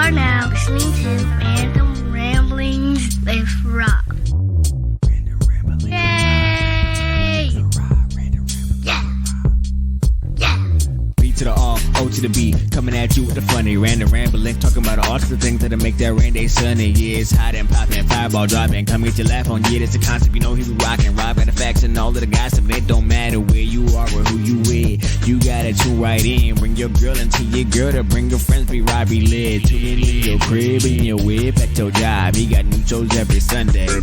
are now listening to Random Ramblings with Rob. Yay! Yeah! B to the R, O to the B, coming at you with the funny random rambling, talking about all sorts of things that'll make that rain day sunny. Yeah, it's hot and popping, fireball dropping, come get your laugh on. Yeah, that's the concept, you know he be rocking. Rob got the facts and all of the gossip. It don't matter where you are or who you with, you gotta tune right in. Bring your girl into your girl to bring your friends. Be Robbie lit, tune in your crib, in your whip, at your job. He got new shows every Sunday. Here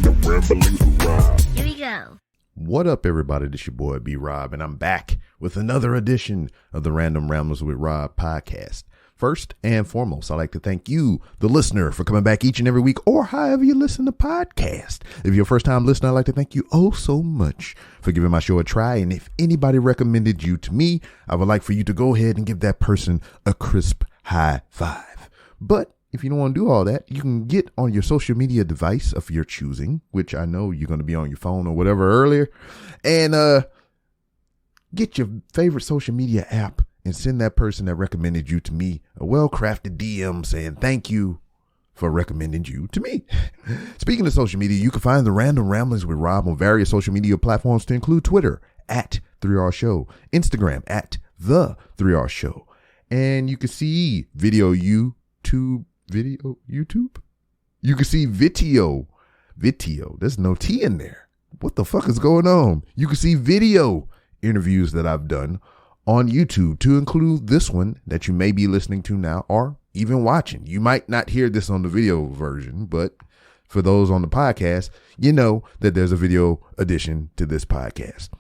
we go. What up, everybody? This your boy B Rob, and I'm back with another edition of the Random Ramblers with Rob podcast. First and foremost, I'd like to thank you, the listener, for coming back each and every week, or however you listen to podcast. If you're a first-time listener, I'd like to thank you oh so much for giving my show a try. And if anybody recommended you to me, I would like for you to go ahead and give that person a crisp high five. But if you don't want to do all that, you can get on your social media device of your choosing, which I know you're going to be on your phone or whatever earlier, and get your favorite social media app and send that person that recommended you to me a well-crafted DM saying thank you for recommending you to me. Speaking of social media, you can find the Random Ramblings with Rob on various social media platforms to include Twitter at 3R Show, Instagram at The 3R Show, and you can see YouTube. You can see Vitio. There's no T in there. What the fuck is going on? You can see video interviews that I've done on YouTube, to include this one that you may be listening to now or even watching. You might not hear this on the video version, but for those on the podcast, you know that there's a video edition to this podcast.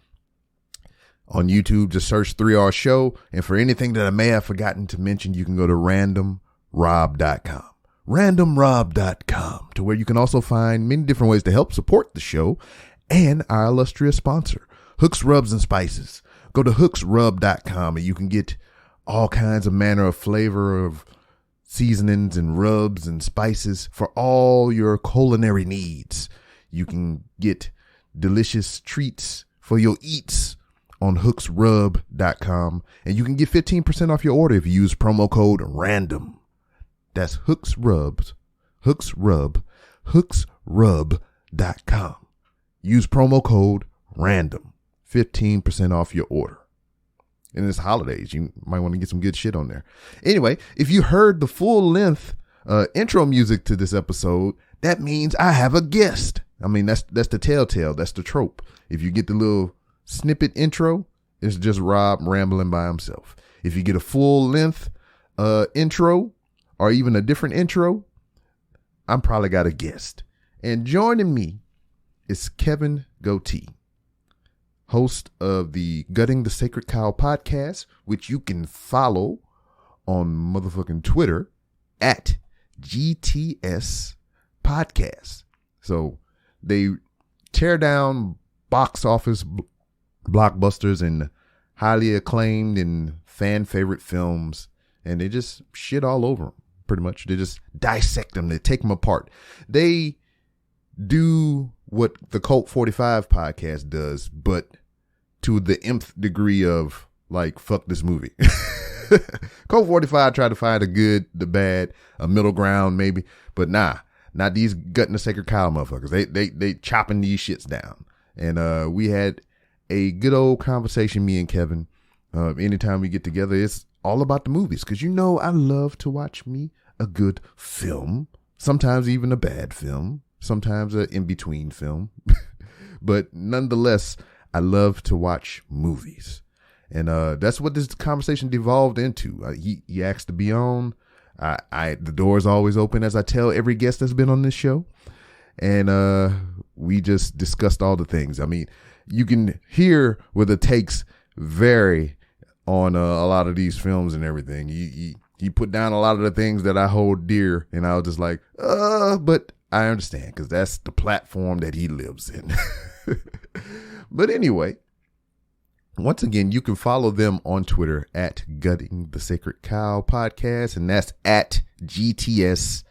On YouTube, just search 3R Show. And for anything that I may have forgotten to mention, you can go to randomrob.com. randomrob.com, to where you can also find many different ways to help support the show and our illustrious sponsor, Hooks, Rubs, and Spices. Go to hooksrub.com and you can get all kinds of manner of flavor of seasonings and rubs and spices for all your culinary needs. You can get delicious treats for your eats on hooksrub.com, and you can get 15% off your order if you use promo code RANDOM. That's hooksrub.com. Use promo code RANDOM. 15% off your order. And it's holidays. You might want to get some good shit on there. Anyway, if you heard the full length intro music to this episode, that means I have a guest. I mean, that's the telltale. That's the trope. If you get the little snippet intro, it's just Rob rambling by himself. If you get a full length intro or even a different intro, I'm probably got a guest. And joining me is Kevin Gootee, host of the Gutting the Sacred Cow podcast, which you can follow on motherfucking Twitter at GTS Podcast. So they tear down box office blockbusters and highly acclaimed and fan favorite films, and they just shit all over them, pretty much. They just dissect them. They take them apart. They do what the Cult 45 podcast does, but to the nth degree of like, fuck this movie. Cult 45 tried to find a good, the bad, a middle ground maybe, but not these Gutting the Sacred Cow motherfuckers. They chopping these shits down. And we had a good old conversation, me and Kevin. Anytime we get together, it's all about the movies, because you know I love to watch me a good film, sometimes even a bad film, sometimes an in-between film. But nonetheless, I love to watch movies. And that's what this conversation devolved into. He asked to be on. The door is always open, as I tell every guest that's been on this show. And we just discussed all the things. I mean, you can hear where the takes vary on a lot of these films and everything. He put down a lot of the things that I hold dear, and I was just like, but I understand, because that's the platform that he lives in. But anyway, once again, you can follow them on Twitter at Gutting the Sacred Cow Podcast, and that's at GTSC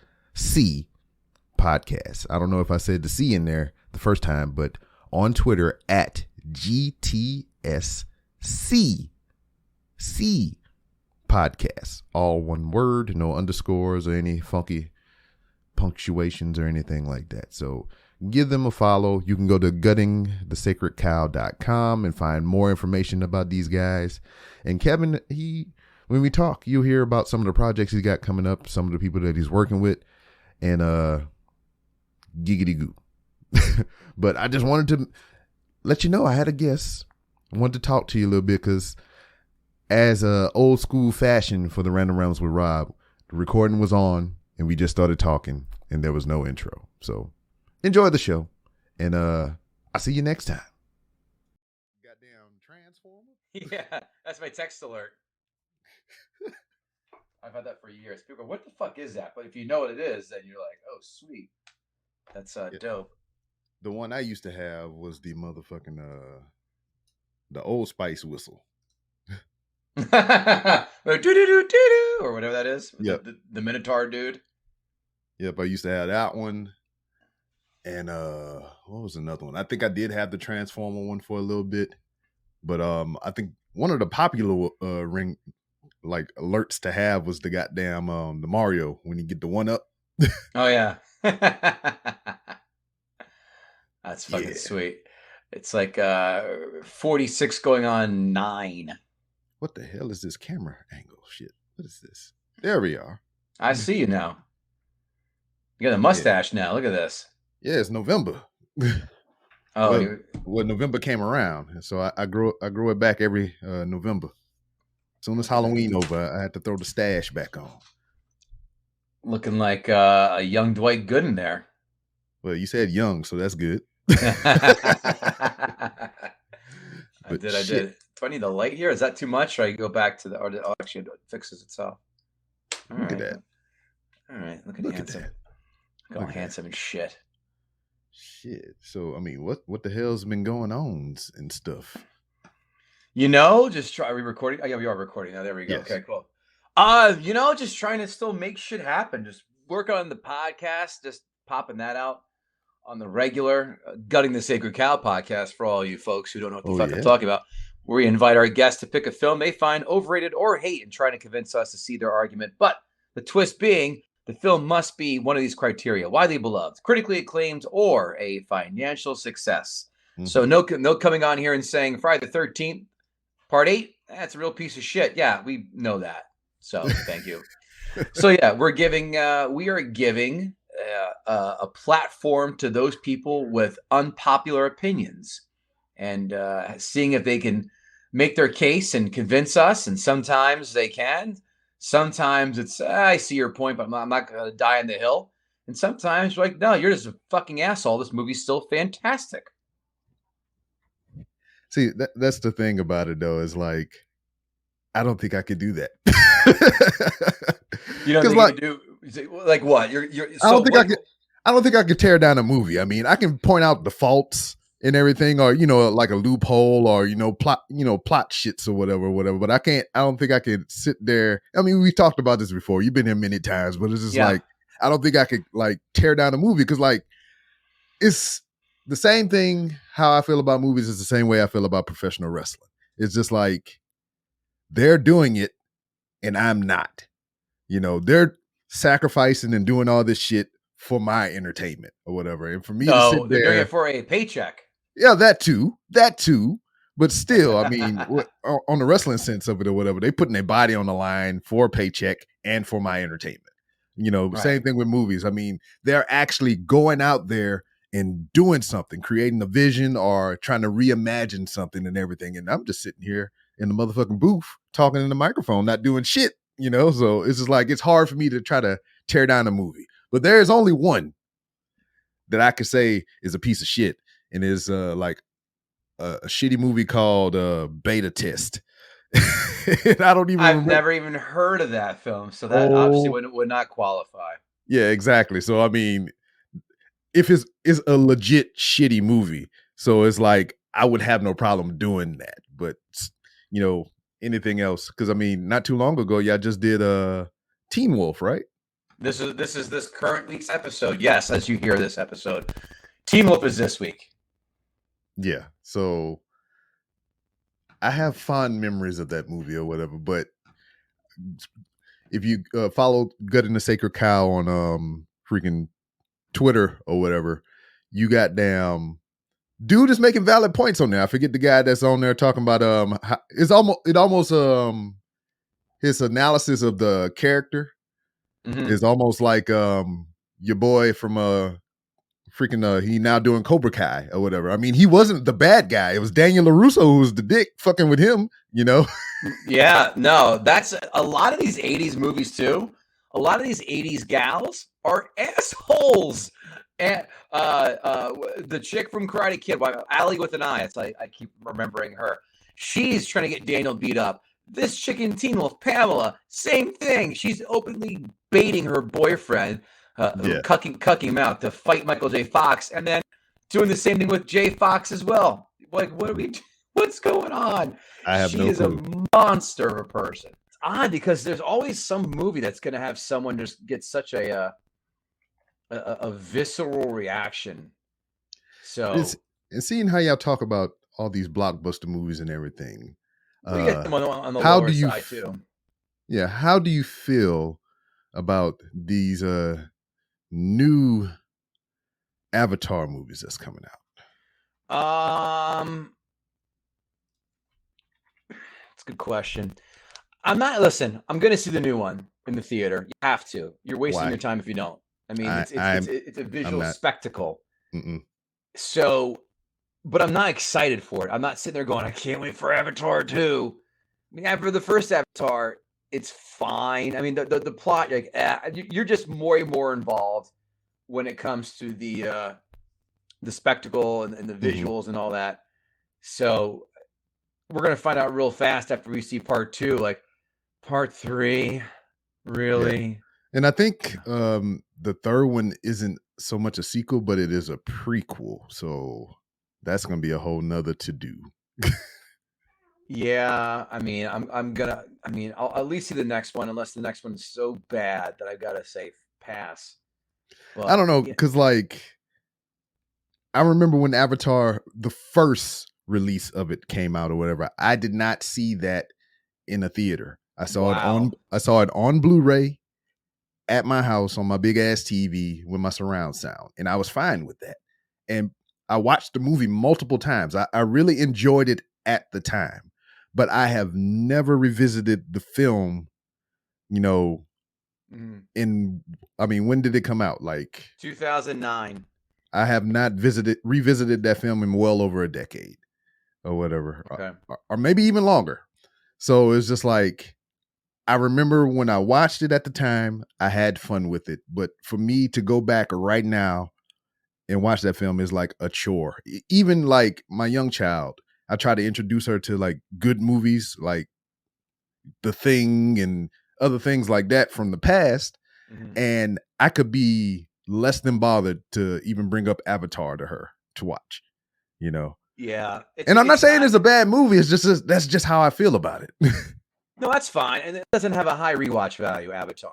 Podcast. I don't know if I said the C in there the first time, but on Twitter at GTSC Podcast. All one word, no underscores or any funky punctuations or anything like that. So give them a follow. You can go to guttingthesacredcow.com and find more information about these guys. And Kevin, when we talk, you'll hear about some of the projects he's got coming up, some of the people that he's working with, and giggity goo. But I just wanted to let you know I had a guest. I wanted to talk to you a little bit because as old school fashion for the Random Rambles with Rob, the recording was on and we just started talking and there was no intro. So enjoy the show and I'll see you next time. Goddamn Transformer? Yeah, that's my text alert. I've had that for years. People go, what the fuck is that? But if you know what it is, then you're like, oh, sweet. That's dope. The one I used to have was the motherfucking the Old Spice whistle. Or whatever that is. Yep. The Minotaur dude. Yep, I used to have that one. And what was another one? I think I did have the Transformer one for a little bit. But I think one of the popular ring like alerts to have was the goddamn the Mario when you get the one up. Oh yeah. That's fucking sweet. It's like 46 going on 9. What the hell is this camera angle? Shit. What is this? There we are. I see you now. You got a mustache now. Look at this. Yeah, it's November. Oh, well, November came around, and so I grew it back every November. As soon as Halloween over, I had to throw the stash back on. Looking like a young Dwight Gooden there. Well, you said young, so that's good. I did. Do I need the light here? Is that too much? Or I go back to actually, it fixes itself. Look at that. All right. Look at that. All handsome and shit. Shit. So, I mean, what the hell's been going on and stuff? Just try. Are we recording? Oh, yeah, we are recording now. There we go. Yes. Okay, cool. Just trying to still make shit happen. Just work on the podcast, just popping that out on the regular Gutting the Sacred Cow podcast for all you folks who don't know what the fuck I'm talking about, where we invite our guests to pick a film they find overrated or hate and trying to convince us to see their argument. But the twist being, the film must be one of these criteria: widely beloved, critically acclaimed, or a financial success. Mm-hmm. So no coming on here and saying Friday the 13th, Part 8, that's a real piece of shit. Yeah, we know that. So thank you. So yeah, we are giving a platform to those people with unpopular opinions and seeing if they can make their case and convince us. And sometimes they can. Sometimes it's, I see your point, but I'm not going to die on the hill. And sometimes you're like, no, you're just a fucking asshole. This movie's still fantastic. See, that's the thing about it, though, is like, I don't think I could do that. You don't think you could do like what? You're I don't think I could tear down a movie. I mean, I can point out the faults and everything, or like a loophole, or plot shits or whatever. But I don't think I could sit there. I mean, we talked about this before. You've been here many times, but it's just like I don't think I could like tear down a movie because like it's the same thing. How I feel about movies is the same way I feel about professional wrestling. It's just like they're doing it and I'm not. They're sacrificing and doing all this shit for my entertainment or whatever. And for me to sit they're there, doing it for a paycheck. Yeah, that too. But still, I mean, on the wrestling sense of it or whatever, they putting their body on the line for a paycheck and for my entertainment. Right. Same thing with movies. I mean, they're actually going out there and doing something, creating a vision or trying to reimagine something and everything. And I'm just sitting here in the motherfucking booth talking in the microphone, not doing shit, So it's just like, it's hard for me to try to tear down a movie. But there is only one that I could say is a piece of shit. And is like a shitty movie called Beta Test. I've never even heard of that film. So that obviously would not qualify. Yeah, exactly. So, I mean, if it's a legit shitty movie, so it's like I would have no problem doing that. But, anything else? Because, I mean, not too long ago, y'all just did Teen Wolf, right? This is this current week's episode. Yes, as you hear this episode. Teen Wolf is this week. Yeah, so I have fond memories of that movie or whatever, but if you follow Gutting the Sacred Cow on freaking Twitter or whatever, you got damn dude is making valid points on there. I forget the guy that's on there talking about it almost his analysis of the character is almost like your boy from freaking he now doing Cobra Kai or whatever. I mean, he wasn't the bad guy. It was Daniel LaRusso who was the dick fucking with him, you know? Yeah, no, that's a lot of these 80s movies too. A lot of these 80s gals are assholes. And the chick from Karate Kid, Allie with an eye, it's like I keep remembering her. She's trying to get Daniel beat up. This chick in Teen Wolf, Pamela, same thing. She's openly baiting her boyfriend, cucking him out to fight Michael J. Fox, and then doing the same thing with J. Fox as well. Like, what's going on? She is a monster of a person. It's odd because there's always some movie that's going to have someone just get such a visceral reaction. So, and seeing how y'all talk about all these blockbuster movies and everything, we get them on the lower side too. Yeah, how do you feel about these new Avatar movies that's coming out? It's a good question. I'm going to see the new one in the theater. You have to. You're wasting your time if you don't. I mean, it's a visual spectacle. So, but I'm not excited for it. I'm not sitting there going, I can't wait for Avatar 2. I mean, after the first Avatar, it's fine. I mean, the plot, you're just more and more involved when it comes to the spectacle and the visuals and all that. So we're going to find out real fast after we see part 2, like part 3, really? Yeah. And I think the third one isn't so much a sequel, but it is a prequel. So that's going to be a whole nother to do. Yeah, I mean, I'll at least see the next one, unless the next one's so bad that I've got to say pass. But, I don't know, because like I remember when Avatar, the first release of it came out or whatever, I did not see that in a theater. I saw it on Blu-ray at my house on my big ass TV with my surround sound, and I was fine with that. And I watched the movie multiple times. I really enjoyed it at the time, but I have never revisited the film, you know, when did it come out? Like 2009. I have not revisited that film in well over a decade or whatever, okay. or maybe even longer. So it's just like, I remember when I watched it at the time, I had fun with it. But for me to go back right now and watch that film is like a chore. Even like my young child, I try to introduce her to like good movies like The Thing and other things like that from the past. And I could be less than bothered to even bring up Avatar to her to watch, you know? Yeah. And I'm not saying it's a bad movie. It's just, that's just how I feel about it. No, that's fine. And it doesn't have a high rewatch value, Avatar.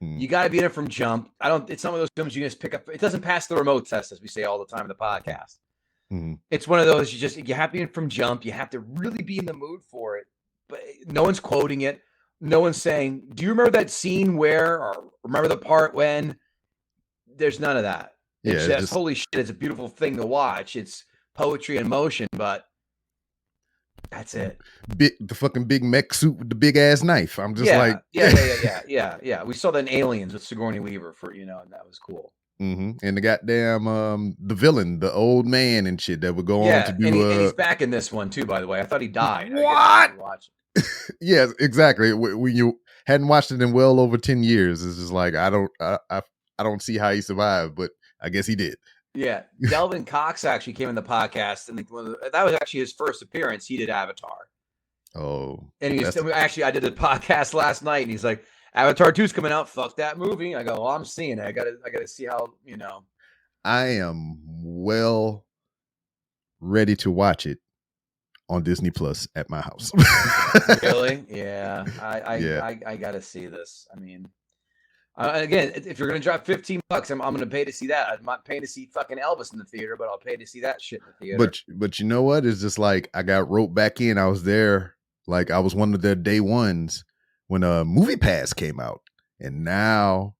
You got to be in it from jump. It's some of those films you just pick up. It doesn't pass the remote test, as we say all the time in the podcast. It's one of those, you have to be in from jump. You have to really be in the mood for it. But no one's quoting it. No one's saying, do you remember that scene where, or remember the part when? There's none of that. It's just, holy shit, it's a beautiful thing to watch. It's poetry in motion, but that's it. The fucking big mech suit with the big ass knife. I'm just like, yeah. We saw that in Aliens with Sigourney Weaver and that was cool. And the goddamn the villain, the old man and shit that would go on to do. And he's back in this one too, by the way. I thought he died. What? Yes, exactly. When you hadn't watched it in well over 10 years, it's just like I don't see how he survived, but I guess he did. Yeah, Delvin Cox actually came in the podcast, and that was actually his first appearance. He did Avatar. Oh, and I did the podcast last night, and he's like, "Avatar 2's coming out. Fuck that movie." I go, "Well, I'm seeing it. I gotta see how I am well ready to watch it on Disney Plus at my house. Really? Yeah. I gotta see this. I mean. Again, if you're gonna drop $15, I'm gonna pay to see that. I'm not paying to see fucking Elvis in the theater, but I'll pay to see that shit in the theater. But you know what? It's just like I got roped back in. I was there, like I was one of their day ones when Movie Pass came out, and now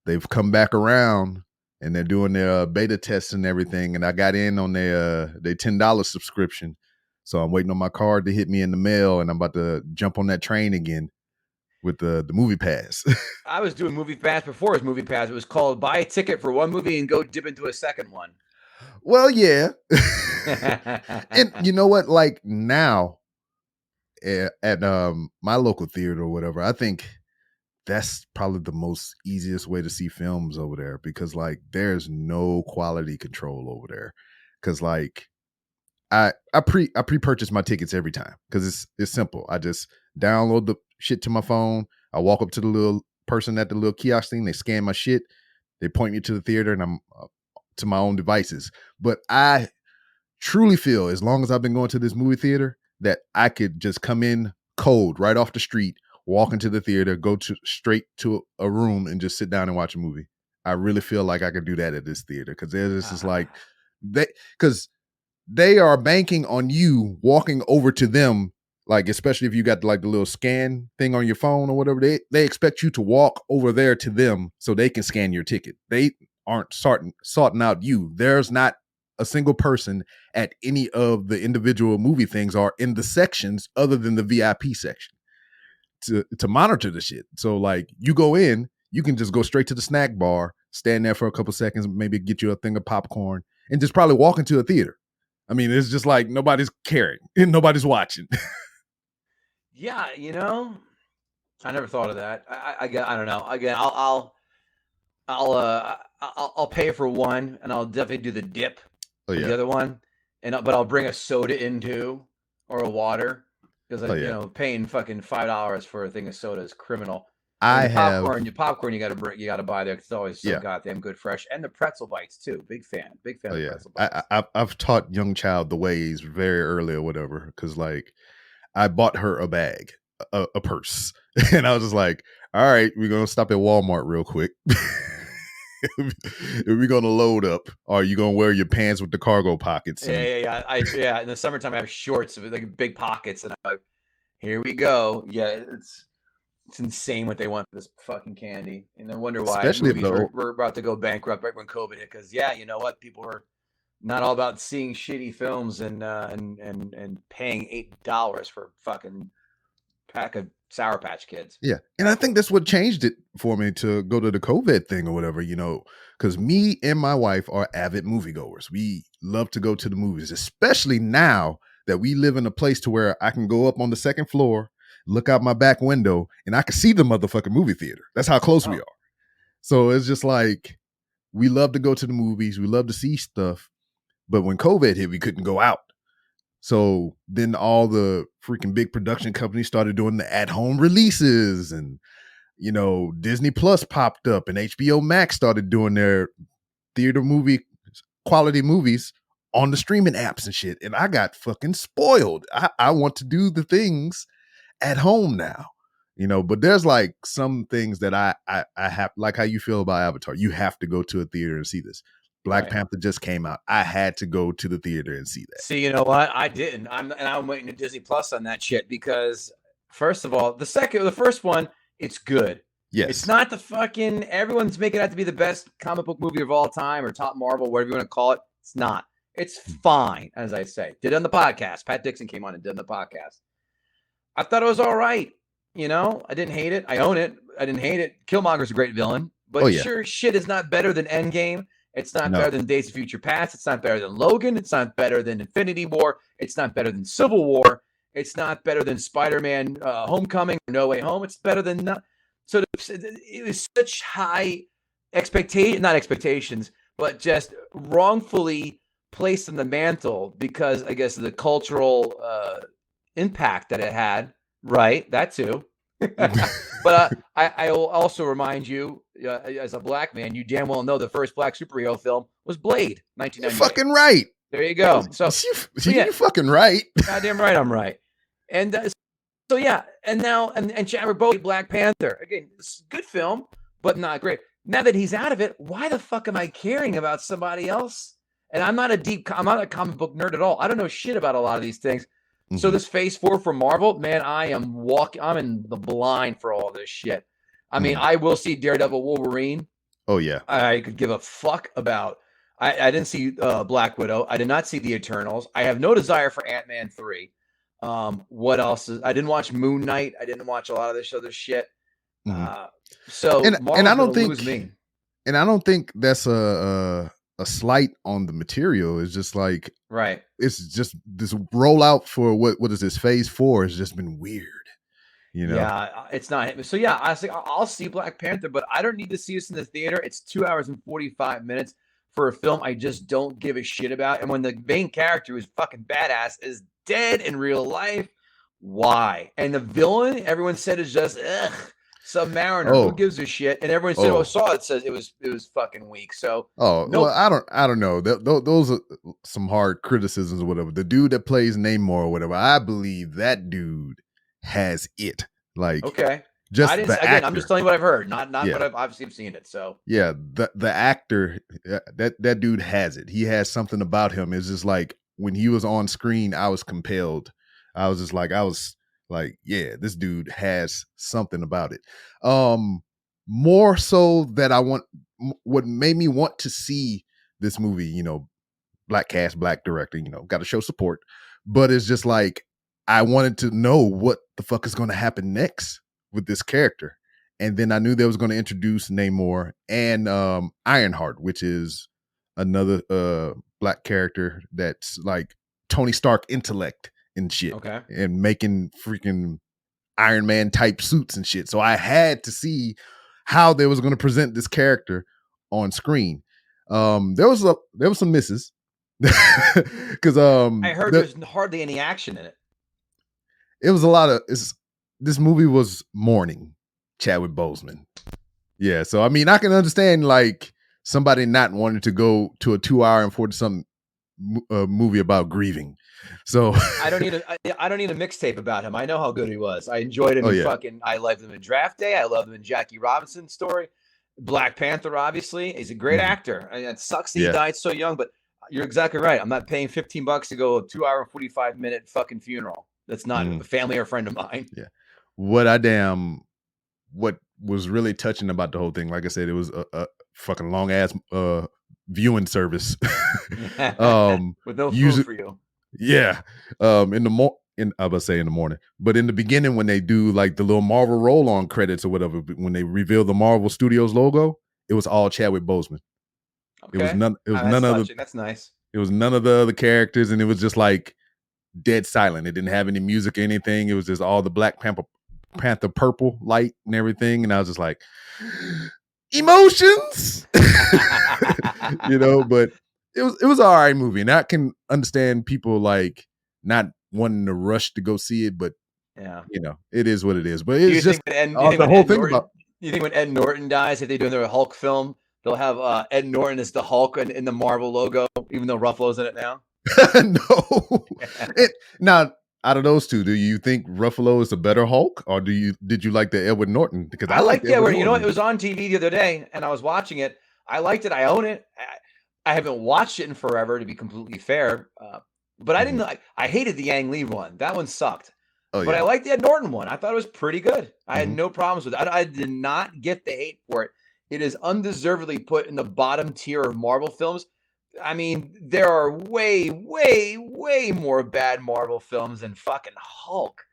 they've come back around and they're doing their beta tests and everything. And I got in on their $10 subscription, so I'm waiting on my card to hit me in the mail, and I'm about to jump on that train again with the Movie Pass. I was doing Movie Pass before it was Movie Pass. It was called buy a ticket for one movie and go dip into a second one. Well, yeah. And you know what? Like now at my local theater or whatever, I think that's probably the most easiest way to see films over there, because like there's no quality control over there. Cause like I pre-purchase my tickets every time because it's simple. I just download the shit to my phone. I walk up to the little person at the little kiosk thing. They scan my shit. They point me to the theater, and I'm to my own devices. But I truly feel, as long as I've been going to this movie theater, that I could just come in cold right off the street, walk into the theater, go straight to a room, and just sit down and watch a movie. I really feel like I could do that at this theater because this is like because they are banking on you walking over to them, like especially if you got like the little scan thing on your phone or whatever. They expect you to walk over there to them so they can scan your ticket. They aren't sorting out you. There's not a single person at any of the individual movie things or in the sections other than the VIP section to monitor the shit. So like you go in, you can just go straight to the snack bar, stand there for a couple seconds, maybe get you a thing of popcorn, and just probably walk into a theater. I mean, it's just like nobody's caring and nobody's watching. Yeah, I never thought of that. I don't know. Again, I'll pay for one, and I'll definitely do the dip for the other one, but I'll bring a soda in too, or a water, because paying fucking $5 for a thing of soda is criminal. Popcorn you got to buy there because it's always so goddamn good, fresh, and the pretzel bites too. Big fan of pretzel bites. I've taught young child the ways very early or whatever, because like I bought her a bag, a purse, and I was just like, all right, we're gonna stop at Walmart real quick. We're gonna load up. Or are you gonna wear your pants with the cargo pockets? Yeah. In the summertime, I have shorts with like big pockets, and I'm like, here we go. Yeah, it's insane what they want for this fucking candy, and I wonder why. Especially we're about to go bankrupt right when COVID hit. Because you know what, people are not all about seeing shitty films and paying $8 for a fucking pack of Sour Patch Kids. Yeah, and I think that's what changed it for me to go to the COVID thing or whatever. Because me and my wife are avid moviegoers. We love to go to the movies, especially now that we live in a place to where I can go up on the second floor, look out my back window, and I can see the motherfucking movie theater. That's how close we are. So it's just like, we love to go to the movies. We love to see stuff. But when COVID hit, we couldn't go out. So then all the freaking big production companies started doing the at-home releases, and, Disney Plus popped up, and HBO Max started doing their theater movie quality movies on the streaming apps and shit. And I got fucking spoiled. I want to do the things at home now, but there's like some things that I have, like how you feel about Avatar. You have to go to a theater and see this. Black Panther just came out. I had to go to the theater and see that. See, you know what? I didn't. I'm waiting to Disney Plus on that shit because, first of all, the first one, it's good. Yes. It's not the fucking, everyone's making it out to be the best comic book movie of all time or top Marvel, whatever you want to call it. It's not. It's fine, as I say. Did it on the podcast. Pat Dixon came on and did on the podcast. I thought it was all right. I didn't hate it. I own it. I didn't hate it. Killmonger's a great villain, but sure shit is not better than Endgame. It's not better than Days of Future Past. It's not better than Logan. It's not better than Infinity War. It's not better than Civil War. It's not better than Spider-Man Homecoming or No Way Home. It's better than so it was such high not expectations, but just wrongfully placed on the mantle because I guess of the cultural impact that it had. Right, that too. But I will also remind you, as a black man, you damn well know the first black superhero film was Blade, 1998. You're fucking right. There you go. So you're fucking right. Goddamn right, I'm right. And and now and Chadwick Boseman, Black Panther. Again, it's a good film, but not great. Now that he's out of it, why the fuck am I caring about somebody else? And I'm not a comic book nerd at all. I don't know shit about a lot of these things. So this Phase 4 for Marvel, man, I'm in the blind for all this shit. I mean, I will see Daredevil, Wolverine. Oh yeah. I could give a fuck about. I didn't see Black Widow. I did not see the Eternals. I have no desire for Ant-Man 3. What else? I didn't watch Moon Knight. I didn't watch a lot of this other shit. So and I don't think lose me. And I don't think that's a slight on the material. It's just like, right. It's just this rollout for what is this Phase 4 has just been weird. You know? Yeah, it's not. So yeah, I think I'll see Black Panther, but I don't need to see this in the theater. It's 2 hours and 45 minutes for a film I just don't give a shit about. And when the main character who's fucking badass is dead in real life, why? And the villain, everyone said is just Submariner. Who gives a shit? And everyone said, saw it. Says it was fucking weak. So well, I don't know. Those are some hard criticisms or whatever. The dude that plays Namor or whatever, I believe that dude has it. Like, okay, just again, I'm just telling you what I've heard, not what I've obviously seen it. So yeah, the actor, that dude has it. He has something about him. It's just like when he was on screen, I was compelled. I was like, yeah, this dude has something about it. More so that what made me want to see this movie, you know, black cast, black director, you know, got to show support, but it's just like, I wanted to know what the fuck is going to happen next with this character. And then I knew they was going to introduce Namor and Ironheart, which is another black character that's like Tony Stark intellect and shit. Okay. And making freaking Iron Man type suits and shit. So I had to see how they was going to present this character on screen. There was some misses. Because I heard there's hardly any action in it. It was a lot of this movie was mourning Chadwick Boseman. Yeah, so I mean, I can understand like somebody not wanting to go to a 2 hour and 40-something movie about grieving. So I don't need a mixtape about him. I know how good he was. I enjoyed him I loved him in Draft Day. I loved him in Jackie Robinson's story. Black Panther, obviously. He's a great actor. I mean, it sucks that he died so young, but you're exactly right. I'm not paying $15 to go a 2 hour and 45-minute fucking funeral. That's not a family or friend of mine. Yeah. What was really touching about the whole thing, like I said, it was a fucking long ass viewing service. With no food for you. Yeah. I was about to say in the morning, but in the beginning when they do like the little Marvel roll-on credits or whatever, when they reveal the Marvel Studios logo, it was all Chadwick Boseman. Okay. It was none other. That's nice. It was none of the other characters, and it was just like dead silent. It didn't have any music or anything. It was just all the Black Panther purple light and everything. And I was just like, emotions, you know. But it was an all right movie, and I can understand people like not wanting to rush to go see it. But yeah, you know, it is what it is. But it's just the whole thing about. You think when Ed Norton dies, if they do their Hulk film, they'll have Ed Norton as the Hulk in the Marvel logo, even though Ruffalo's in it now? No. Now, out of those two, do you think Ruffalo is a better Hulk, or did you like the Edward Norton? Because I like Edward. You know what? It was on TV the other day, and I was watching it. I liked it. I own it. I haven't watched it in forever, to be completely fair. But I didn't like. I hated the Ang Lee one. That one sucked. Oh, but I liked the Ed Norton one. I thought it was pretty good. I had no problems with it. I did not get the hate for it. It is undeservedly put in the bottom tier of Marvel films. I mean, there are way, way, way more bad Marvel films than fucking Hulk.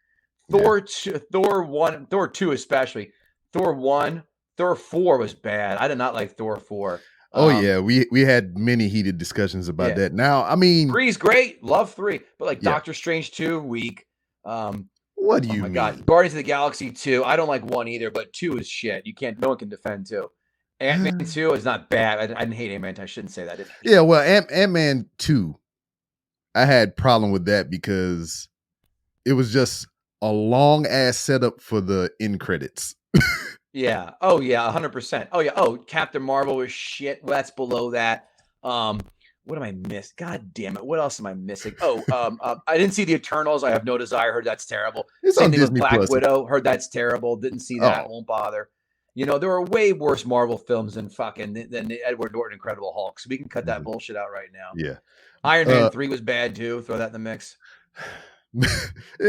Thor 2 especially. Thor 1, Thor 4 was bad. I did not like Thor 4. Yeah, we had many heated discussions about that. Now, I mean, 3's great. Love 3. But like Doctor Strange 2, weak. What do you mean? Oh my God. Guardians of the Galaxy 2. I don't like 1 either, but 2 is shit. No one can defend 2. Ant-Man 2 is not bad. I didn't hate Ant-Man. I shouldn't say that. Yeah, well, Ant-Man 2, I had problem with that because it was just a long ass setup for the end credits. Yeah. Oh yeah, 100%. Oh yeah. Oh, Captain Marvel was shit. Well, that's below that. What am I missing? God damn it! What else am I missing? Oh, I didn't see the Eternals. I have no desire. Heard that's terrible. Same thing with Black Widow. Heard that's terrible. Didn't see that. Won't bother. You know, there are way worse Marvel films than the Edward Norton Incredible Hulk. So we can cut that bullshit out right now. Yeah. Iron Man 3 was bad too. Throw that in the mix.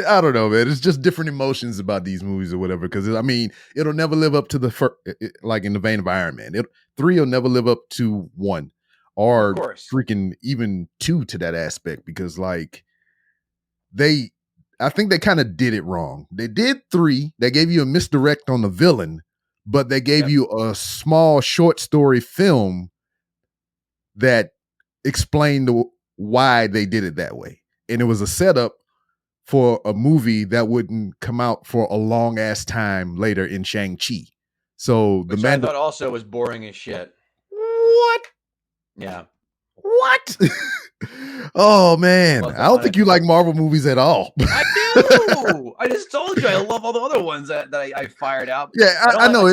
I don't know, man. It's just different emotions about these movies or whatever. Because I mean, it'll never live up to the like in the vein of Iron Man. 3 will never live up to 1, Of or course. freaking even 2 to that aspect. Because like I think they kind of did it wrong. They did 3. They gave you a misdirect on the villain, but they gave you a small short story film that explained why they did it that way, and it was a setup for a movie that wouldn't come out for a long ass time later in Shang-Chi. So Which I thought also was boring as shit. What? Yeah. What? Oh man, I don't think you like Marvel movies at all. I do. I just told you I love all the other ones that I fired out. Yeah, I know.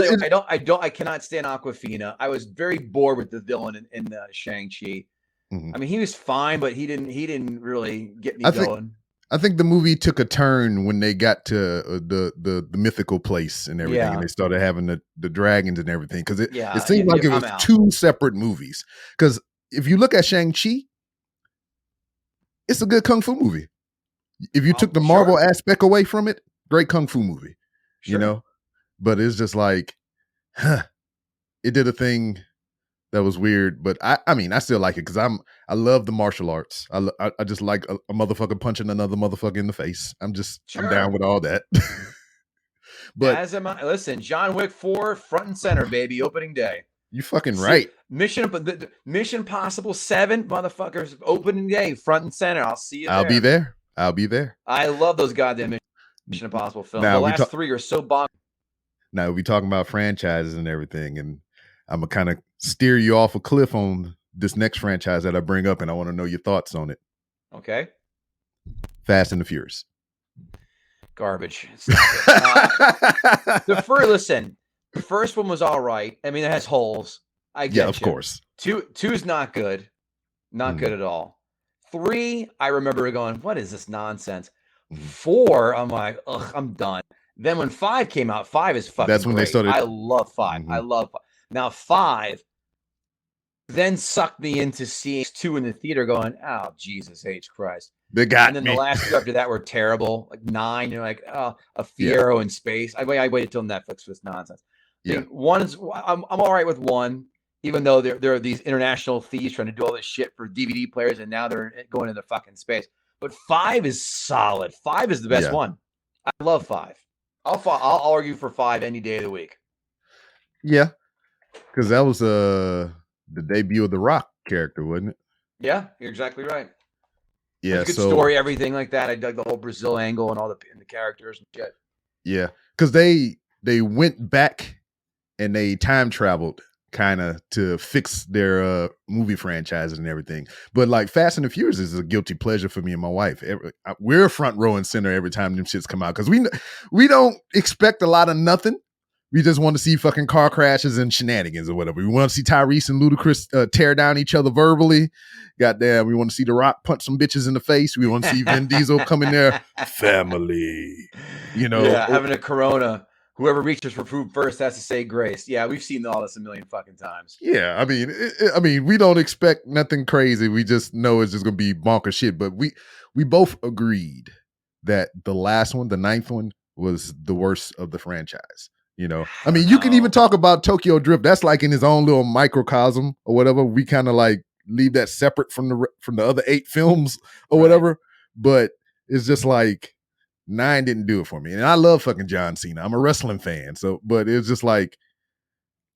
I cannot stand Awkwafina. I was very bored with the villain in Shang-Chi. Mm-hmm. I mean, he was fine, but he didn't really get me going. I think the movie took a turn when they got to the mythical place and everything, and they started having the dragons and everything. Because it seemed like it was 2 separate movies. Because if you look at Shang-Chi, it's a good kung fu movie. If you took the Marvel aspect away from it, great kung fu movie. Sure. You know, but it's just like, it did a thing that was weird, but I mean, I still like it because I love the martial arts. I just like a motherfucker punching another motherfucker in the face. I'm down with all that. But listen, John Wick 4 front and center, baby, opening day. You fucking right. Mission Impossible 7, motherfuckers, opening day, front and center. I'll see you there. I'll be there. I love those goddamn Mission Impossible films. The last 3 are so bomb. Now we talking about franchises and everything, and I'm gonna kind of steer you off a cliff on this next franchise that I bring up, and I want to know your thoughts on it. Okay. Fast and the Furious. Garbage. The first one was all right. I mean, it has holes. I get of course. 2 is not good. Not good at all. 3, I remember going, what is this nonsense? 4, I'm like, ugh, I'm done. Then when 5 came out, 5 is fucking That's when great. they started. I love 5. I love 5. Now 5 then sucked me into seeing 2 in the theater going, oh, Jesus H. Christ. They got And then me. the last 2 after that were terrible. Like 9, you're like, oh, a Fiero in space. I waited till Netflix was nonsense. Yeah. I'm all right with 1, even though there are these international thieves trying to do all this shit for DVD players, and now they're going into fucking space. But 5 is solid. 5 is the best one. I love 5. I'll argue for 5 any day of the week. Yeah, because that was the debut of the Rock character, wasn't it? Yeah, you're exactly right. Yeah, good story, everything like that. I dug the whole Brazil angle and all the characters and shit. Yeah, because they went back and they time traveled kind of to fix their movie franchises and everything. But like Fast and the Furious is a guilty pleasure for me and my wife. We're front row and center every time them shits come out because we don't expect a lot of nothing. We just want to see fucking car crashes and shenanigans or whatever. We want to see Tyrese and Ludacris tear down each other verbally. Goddamn, we want to see The Rock punch some bitches in the face. We want to see Vin Diesel come in there. Family. You know. Yeah, having a Corona. Whoever reaches for food first has to say grace. Yeah, we've seen all this a million fucking times. Yeah, I mean, we don't expect nothing crazy. We just know it's just gonna be bonkers shit. But we both agreed that the last one, the 9th one, was the worst of the franchise. You know, I mean, you can even talk about Tokyo Drift. That's like in his own little microcosm or whatever. We kind of like leave that separate from the other 8 films or whatever. But it's just like 9 didn't do it for me. And I love fucking John Cena. I'm a wrestling fan. So, but it's just like,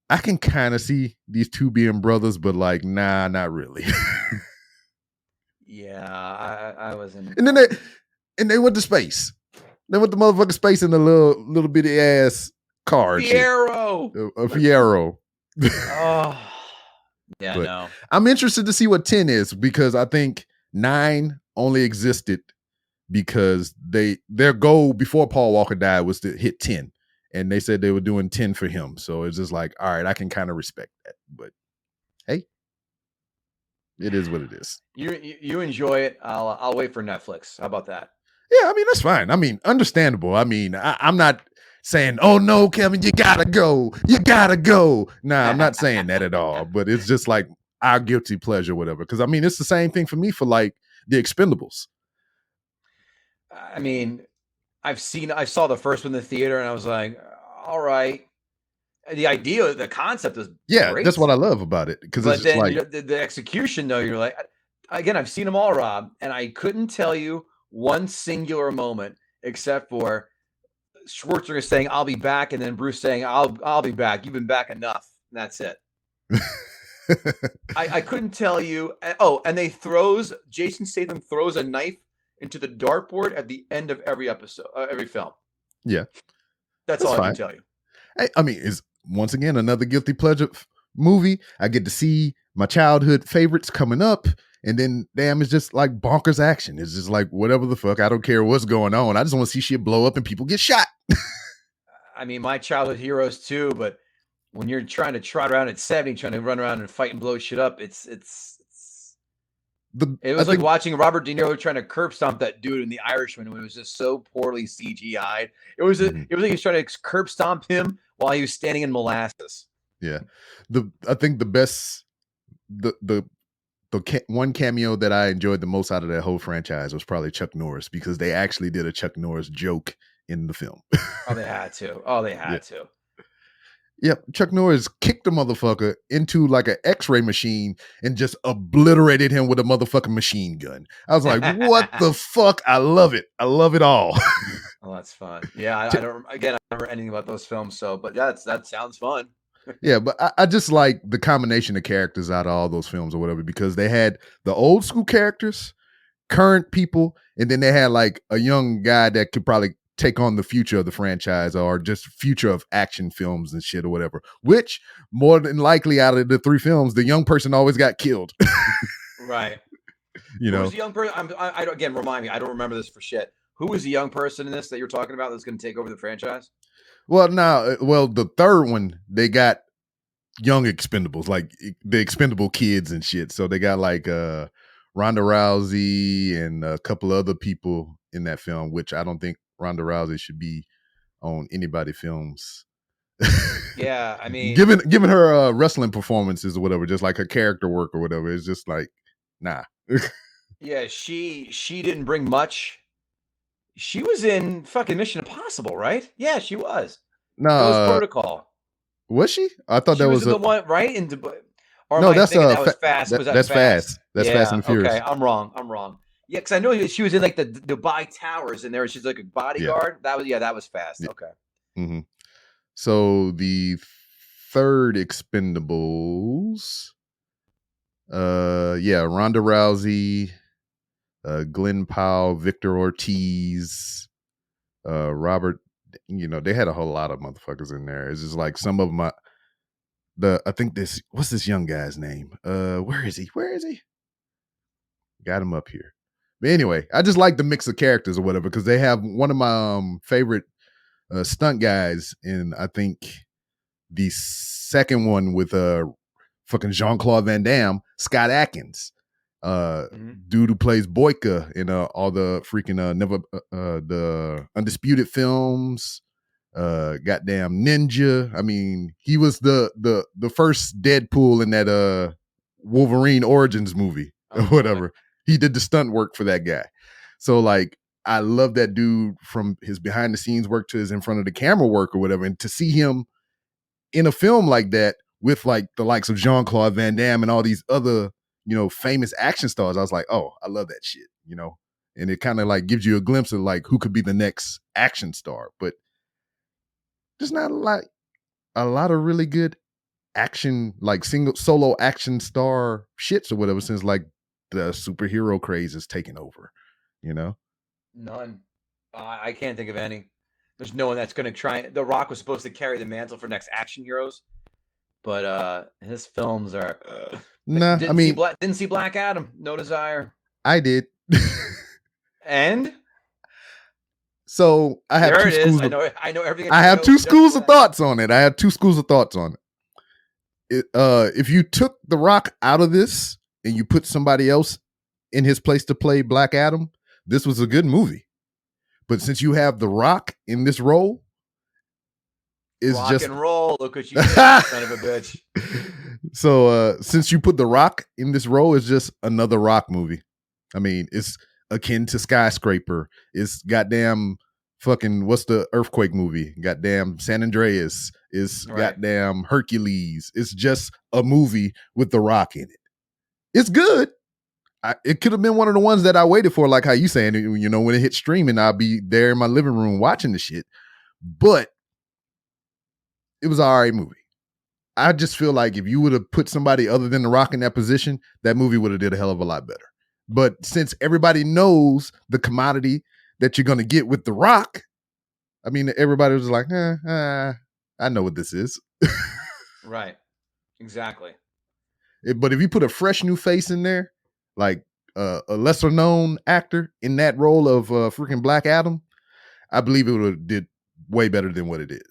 I can kind of see these 2 being brothers, but like, nah, not really. Yeah, I wasn't. And then they went to space. They went to motherfucking space in a little bitty ass car. Fiero. A Fiero. Oh. Yeah, but no. I'm interested to see what 10 is because I think 9 only existed because their goal before Paul Walker died was to hit 10. And they said they were doing 10 for him. So it's just like, all right, I can kind of respect that. But hey, it is what it is. You enjoy it. I'll wait for Netflix. How about that? Yeah, I mean, that's fine. I mean, understandable. I mean, I'm not saying, oh no, Kevin, you gotta go. You gotta go. Nah, I'm not saying that at all. But it's just like our guilty pleasure, whatever. Because I mean, it's the same thing for me for like the Expendables. I mean, I saw the first one in the theater, and I was like, all right. The idea, the concept is Yeah, great. that's what I love about it, because it's But just then like, the execution, though, you're like, again, I've seen them all, Rob, and I couldn't tell you one singular moment except for Schwarzenegger saying, "I'll be back," and then Bruce saying, "I'll be back. You've been back enough." And that's it. I couldn't tell you. Oh, and Jason Statham throws a knife into the dartboard at the end of every episode, every film. yeah, That's that's all I fine. can tell you. I mean, it's once again another guilty pleasure movie. I get to see my childhood favorites coming up, and then damn, it's just like bonkers action. It's just like whatever the fuck. I don't care what's going on. I just want to see shit blow up and people get shot. I mean, my childhood heroes too, but when you're trying to trot around at 70, trying to run around and fight and blow shit up, it was like watching Robert De Niro trying to curb stomp that dude in The Irishman when it was just so poorly CGI'd. It was like he was trying to curb stomp him while he was standing in molasses. Yeah, I think the best the one cameo that I enjoyed the most out of that whole franchise was probably Chuck Norris, because they actually did a Chuck Norris joke in the film. Oh, they had to. Yep, Chuck Norris kicked the motherfucker into like an X-ray machine and just obliterated him with a motherfucking machine gun. I was like, what the fuck? I love it. I love it all. Oh, that's fun. Yeah, I don't remember anything about those films, but that sounds fun. Yeah, but I just like the combination of characters out of all those films or whatever, because they had the old school characters, current people, and then they had like a young guy that could probably take on the future of the franchise or just future of action films and shit or whatever, which more than likely out of the three films, the young person always got killed. Right. You know, who was the young person? Again, remind me, I don't remember this for shit. Who was the young person in this that you're talking about that's going to take over the franchise? Well, the third one, they got young expendables, like the expendable kids and shit. So they got like Ronda Rousey and a couple other people in that film, which I don't think Ronda Rousey should be on anybody's films. Yeah, I mean, given her wrestling performances or whatever, just like her character work or whatever, it's just like, nah. Yeah, she didn't bring much. She was in fucking Mission Impossible, right? Yeah, she was. No, Ghost Protocol. Was she? I thought she that was the one, right? In Dubai. Or no, that's that was Fast. That's Fast. That's Fast and Furious. Okay, I'm wrong. Yeah, because I know she was in like the Dubai Towers, and she's like a bodyguard. Yeah. That was Fast. Yeah. Okay. Mm-hmm. So the third Expendables, Ronda Rousey, Glenn Powell, Victor Ortiz, Robert. You know, they had a whole lot of motherfuckers in there. It's just like some of them. I think what's this young guy's name? Where is he? Got him up here. But anyway, I just like the mix of characters or whatever, because they have one of my favorite stunt guys in, I think, the second one with fucking Jean-Claude Van Damme, Scott Adkins. Dude who plays Boyka in all the freaking the Undisputed films, goddamn Ninja. I mean, he was the first Deadpool in that Wolverine Origins movie or whatever. He did the stunt work for that guy. So like, I love that dude, from his behind the scenes work to his in front of the camera work or whatever. And to see him in a film like that with like the likes of Jean-Claude Van Damme and all these other, you know, famous action stars, I was like, oh, I love that shit, you know? And it kind of like gives you a glimpse of like who could be the next action star, but there's not a lot of really good action, like solo action star shits or whatever, since like the superhero craze is taking over, you know? None. I can't think of any. There's no one that's going to try. The Rock was supposed to carry the mantle for next action heroes, but his films are. Nah, didn't see Black Adam. No desire. I did. And so I have there two it is. schools. I know everything. I have two schools of thoughts on it. If you took The Rock out of this and you put somebody else in his place to play Black Adam, this was a good movie. But since you have The Rock in this role, it's rock just and roll. Look what you did, son of a bitch. So since you put The Rock in this role, it's just another Rock movie. I mean, it's akin to Skyscraper. It's goddamn fucking, what's the earthquake movie? Goddamn San Andreas. It's goddamn Hercules. It's just a movie with The Rock in it. It's good. It could have been one of the ones that I waited for, like how you saying, you know, when it hit streaming, I'll be there in my living room watching the shit. But it was an all right movie. I just feel like if you would have put somebody other than The Rock in that position, that movie would have did a hell of a lot better. But since everybody knows the commodity that you're going to get with The Rock, I mean, everybody was like, I know what this is. Right. Exactly. But if you put a fresh new face in there, like a lesser known actor in that role of freaking Black Adam, I believe it would have did way better than what it did.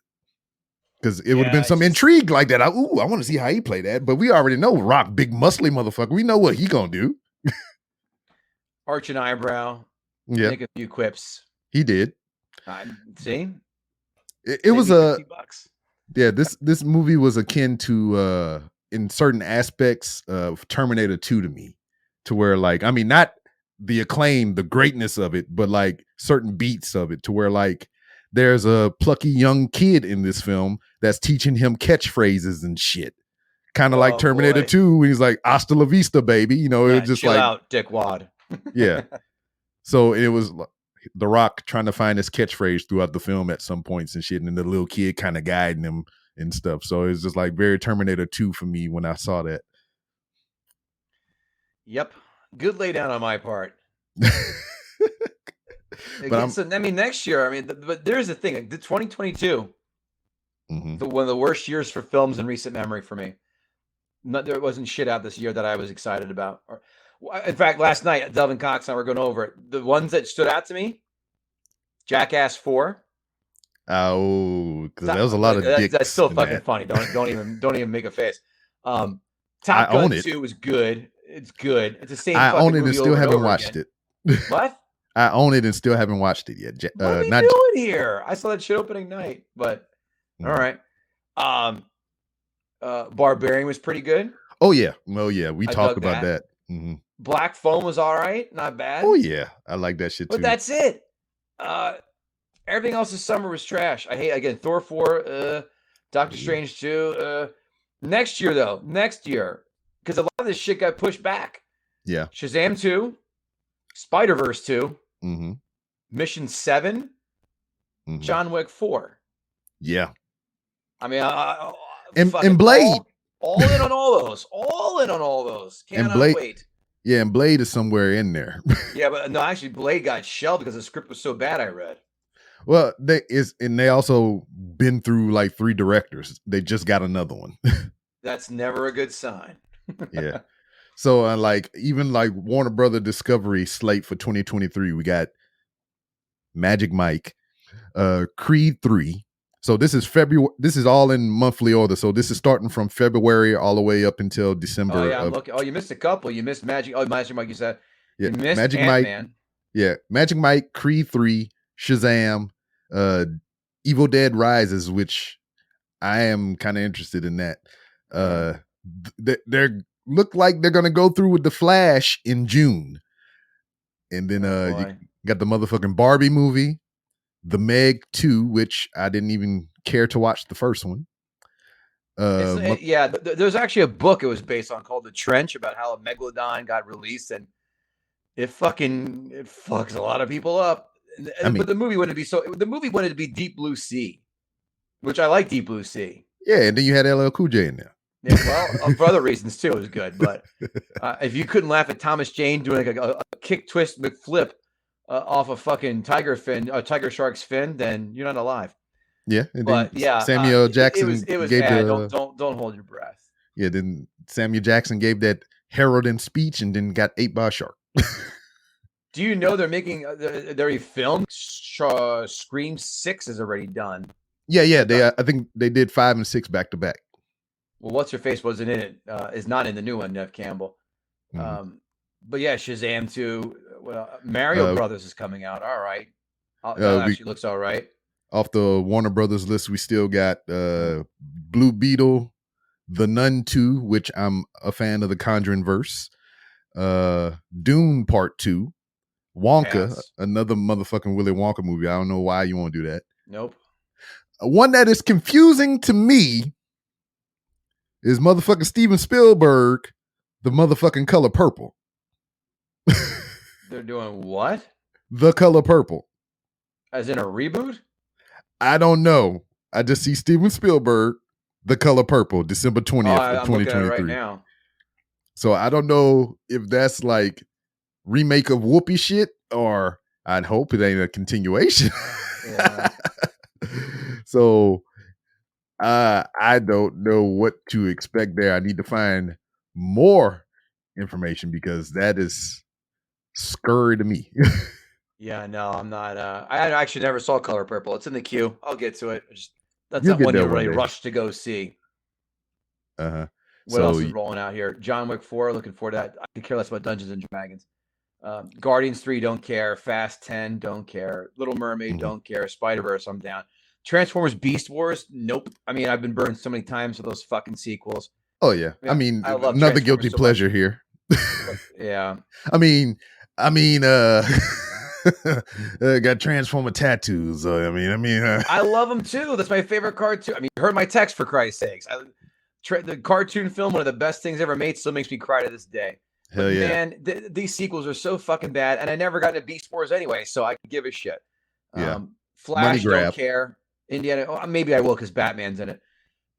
Because it would have been some intrigue like that. I want to see how he played that. But we already know Rock, big muscly motherfucker. We know what he gonna do. Arch an eyebrow. Yeah. Make a few quips. He did. See? It was $50. Yeah, this movie was akin to in certain aspects of Terminator 2 to me. To where, like, I mean, not the acclaim, the greatness of it, but like certain beats of it, to where like there's a plucky young kid in this film that's teaching him catchphrases and shit. Kind of like Terminator 2, when he's like, hasta la vista, baby. You know, it was just chill like, out, dickwad. Yeah. So it was The Rock trying to find his catchphrase throughout the film at some points and shit, and the little kid kind of guiding him and stuff. So it was just like very Terminator 2 for me when I saw that. Yep. Good lay down on my part. I mean, next year, but there's the thing. The 2022, one of the worst years for films in recent memory for me. There wasn't shit out this year that I was excited about. In fact, last night, Delvin Cox and I were going over it. The ones that stood out to me, Jackass 4. Oh, because there was a lot of dicks. That's still fucking funny. Don't even make a face. Top Gun 2 was good. It's good. It's the same. I own it and still haven't watched it. What? I own it and still haven't watched it yet. What are you doing here? I saw that shit opening night, but all right. Barbarian was pretty good. Oh yeah, we talked about that. Mm-hmm. Black Phone was all right, not bad. Oh yeah, I like that shit too. But that's it. Everything else this summer was trash. I hate, again, Thor 4, Doctor Strange 2. Next year, because a lot of this shit got pushed back. Yeah. Shazam 2, Spider-Verse 2, mm-hmm. Mission 7, mm-hmm. John Wick 4. Yeah. I mean, and Blade. All in on all those. All in on all those. Cannot wait. Yeah, and Blade is somewhere in there. Yeah, but no, actually, Blade got shelved because the script was so bad, I read. Well, they also been through like 3 directors. They just got another one. That's never a good sign. Yeah. So even Warner Brother Discovery slate for 2023, we got Magic Mike, Creed 3. So this is February. This is all in monthly order. So this is starting from February all the way up until December. Oh yeah, I'm looking. Oh, you missed a couple. You missed Magic. Oh, Magic Mike, you said. Yeah, you missed Magic Ant-Man. Mike. Yeah, Magic Mike, Creed 3, Shazam, Evil Dead Rises, which I am kind of interested in that. They look like they're gonna go through with the Flash in June, and then you got the motherfucking Barbie movie, The Meg 2, which I didn't even care to watch the first one. There's actually a book it was based on called The Trench about how a megalodon got released, and it fucks a lot of people up. But the movie wanted to be Deep Blue Sea, which I like Deep Blue Sea. Yeah, and then you had LL Cool J in there. Yeah, well, for other reasons too, it was good. But if you couldn't laugh at Thomas Jane doing like a kick twist McFlip off a fucking tiger shark's fin, then you're not alive. Yeah, but Samuel Jackson it was gave bad. Don't hold your breath. Yeah, then Samuel Jackson gave that heralding speech and then got ate by a shark. Do you know they're making their film? Scream 6 is already done. Yeah. I think they did 5 and 6 back to back. Well, what's her face wasn't in it? Is not in the new one, Nev Campbell. Mm-hmm. But yeah, Shazam 2. Well, Mario Brothers is coming out. All right, that actually looks all right. Off the Warner Brothers list, we still got Blue Beetle, The Nun 2, which I'm a fan of the Conjuring verse. Dune Part 2. Wonka, Pass. another motherfucking Willy Wonka movie. I don't know why you won't do that. Nope. One that is confusing to me is motherfucking Steven Spielberg, The motherfucking Color Purple. They're doing what? The Color Purple. As in a reboot? I don't know. I just see Steven Spielberg, The Color Purple, December 20th of I'm looking at it 2023. right now. So I don't know if that's like remake of Whoopi shit, or I'd hope it ain't a continuation. Yeah. So I don't know what to expect there. I need to find more information because that is scurry to me. Yeah, no, I'm not. I actually never saw Color Purple. It's in the queue. I'll get to it. That's You'll not get one there you one really day. rush to go see. Uh-huh. What else is rolling out here? John Wick 4, looking forward to that. I could care less about Dungeons and Dragons. Guardians 3, don't care. Fast 10, don't care. Little Mermaid, don't care. Spider-Verse, I'm down. Transformers Beast Wars, nope. I mean, I've been burned so many times with those fucking sequels. Oh yeah. I mean, I love another Transformers guilty so pleasure much. here. Yeah. I mean, got Transformer tattoos. I love them too. That's my favorite cartoon. I mean, you heard my text, for Christ's sakes. The cartoon film, one of the best things ever made, still makes me cry to this day. Hell yeah. Man, these sequels are so fucking bad, and I never got into Beast Wars anyway, so I could give a shit. Yeah. Flash, don't care. Indiana, maybe I will because Batman's in it.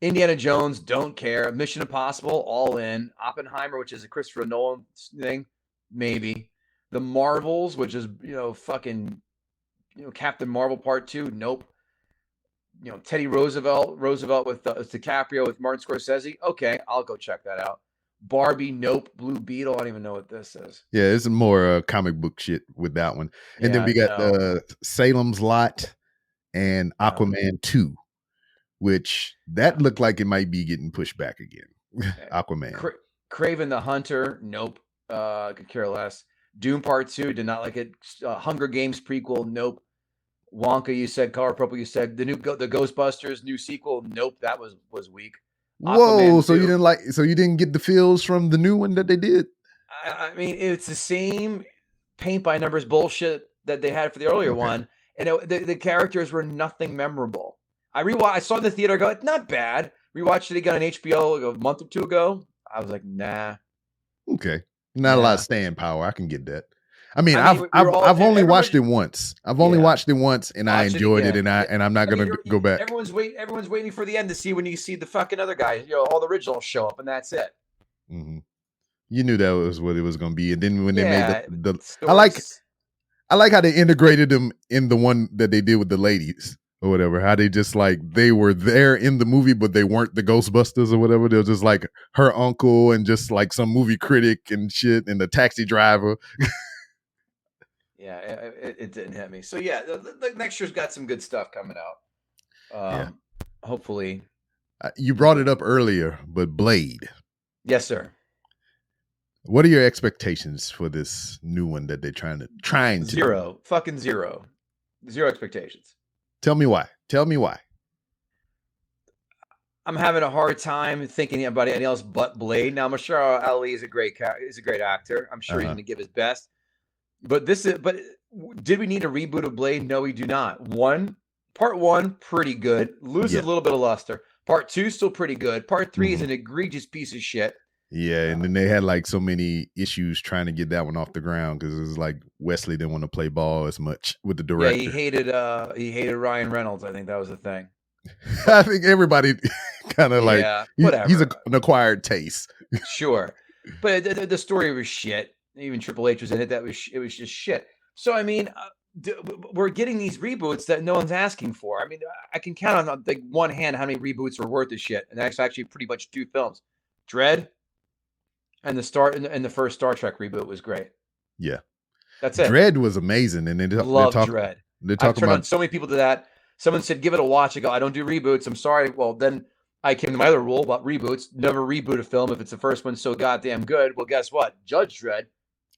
Indiana Jones, don't care. Mission Impossible, all in. Oppenheimer, which is a Christopher Nolan thing, maybe. The Marvels, which is fucking Captain Marvel Part 2, nope. Teddy Roosevelt with DiCaprio with Martin Scorsese, okay, I'll go check that out. Barbie, nope. Blue Beetle, I don't even know what this is. Yeah, it's more comic book shit with that one. And then we got Salem's Lot and Aquaman 2, which that looked like it might be getting pushed back again. Aquaman. Kraven the Hunter, nope. Could care less. Doom Part 2, did not like it. Hunger Games prequel, nope. Wonka, you said. Color Purple, you said. The Ghostbusters new sequel, nope. That was weak. Whoa! Aquaman So 2. you didn't like? So you didn't get the feels from the new one that they did? I mean, it's the same paint by numbers bullshit that they had for the earlier one, and the characters were nothing memorable. I saw it in the theater. I go, it's not bad. Rewatched it again on HBO like a month or two ago. I was like, nah. Okay, not a lot of staying power. I can get that. I've only watched it once. I've only watched it once, and I enjoyed it, and I'm not gonna go back. Everyone's waiting for the end to see when you see the fucking other guy. All the originals show up, and that's it. Mm-hmm. You knew that was what it was gonna be, and then when they made the stories. I like how they integrated them in the one that they did with the ladies or whatever. How they just like they were there in the movie, but they weren't the Ghostbusters or whatever. They were just like her uncle and just like some movie critic and shit, and the taxi driver. Yeah, it didn't hit me. So yeah, the next year's got some good stuff coming out. Hopefully. You brought it up earlier, but Blade. Yes, sir. What are your expectations for this new one that they're trying to zero. Fucking zero. Zero expectations. Tell me why. I'm having a hard time thinking about anything else but Blade. Now, Mahershala Ali is a great actor. I'm sure he's going to give his best. But did we need a reboot of Blade? No, we do not. Part 1, pretty good. Loses a little bit of luster. Part 2, still pretty good. Part 3 is an egregious piece of shit. Yeah, and then they had like so many issues trying to get that one off the ground because it was like Wesley didn't want to play ball as much with the director. Yeah, he hated Ryan Reynolds. I think that was the thing. I think everybody kind of whatever. He's an acquired taste. Sure, but the story was shit. Even Triple H was in it. It was just shit. So I mean, we're getting these reboots that no one's asking for. I mean, I can count on like one hand how many reboots are worth of shit, and that's actually pretty much 2 films. Dread and the first Star Trek reboot was great. Yeah, that's it. Dread was amazing, and love Dread. They're talking about on so many people to that. Someone said, "Give it a watch." I go, "I don't do reboots. I'm sorry." Well, then I came to my other rule about reboots: never reboot a film if it's the first one so goddamn good. Well, guess what? Judge Dredd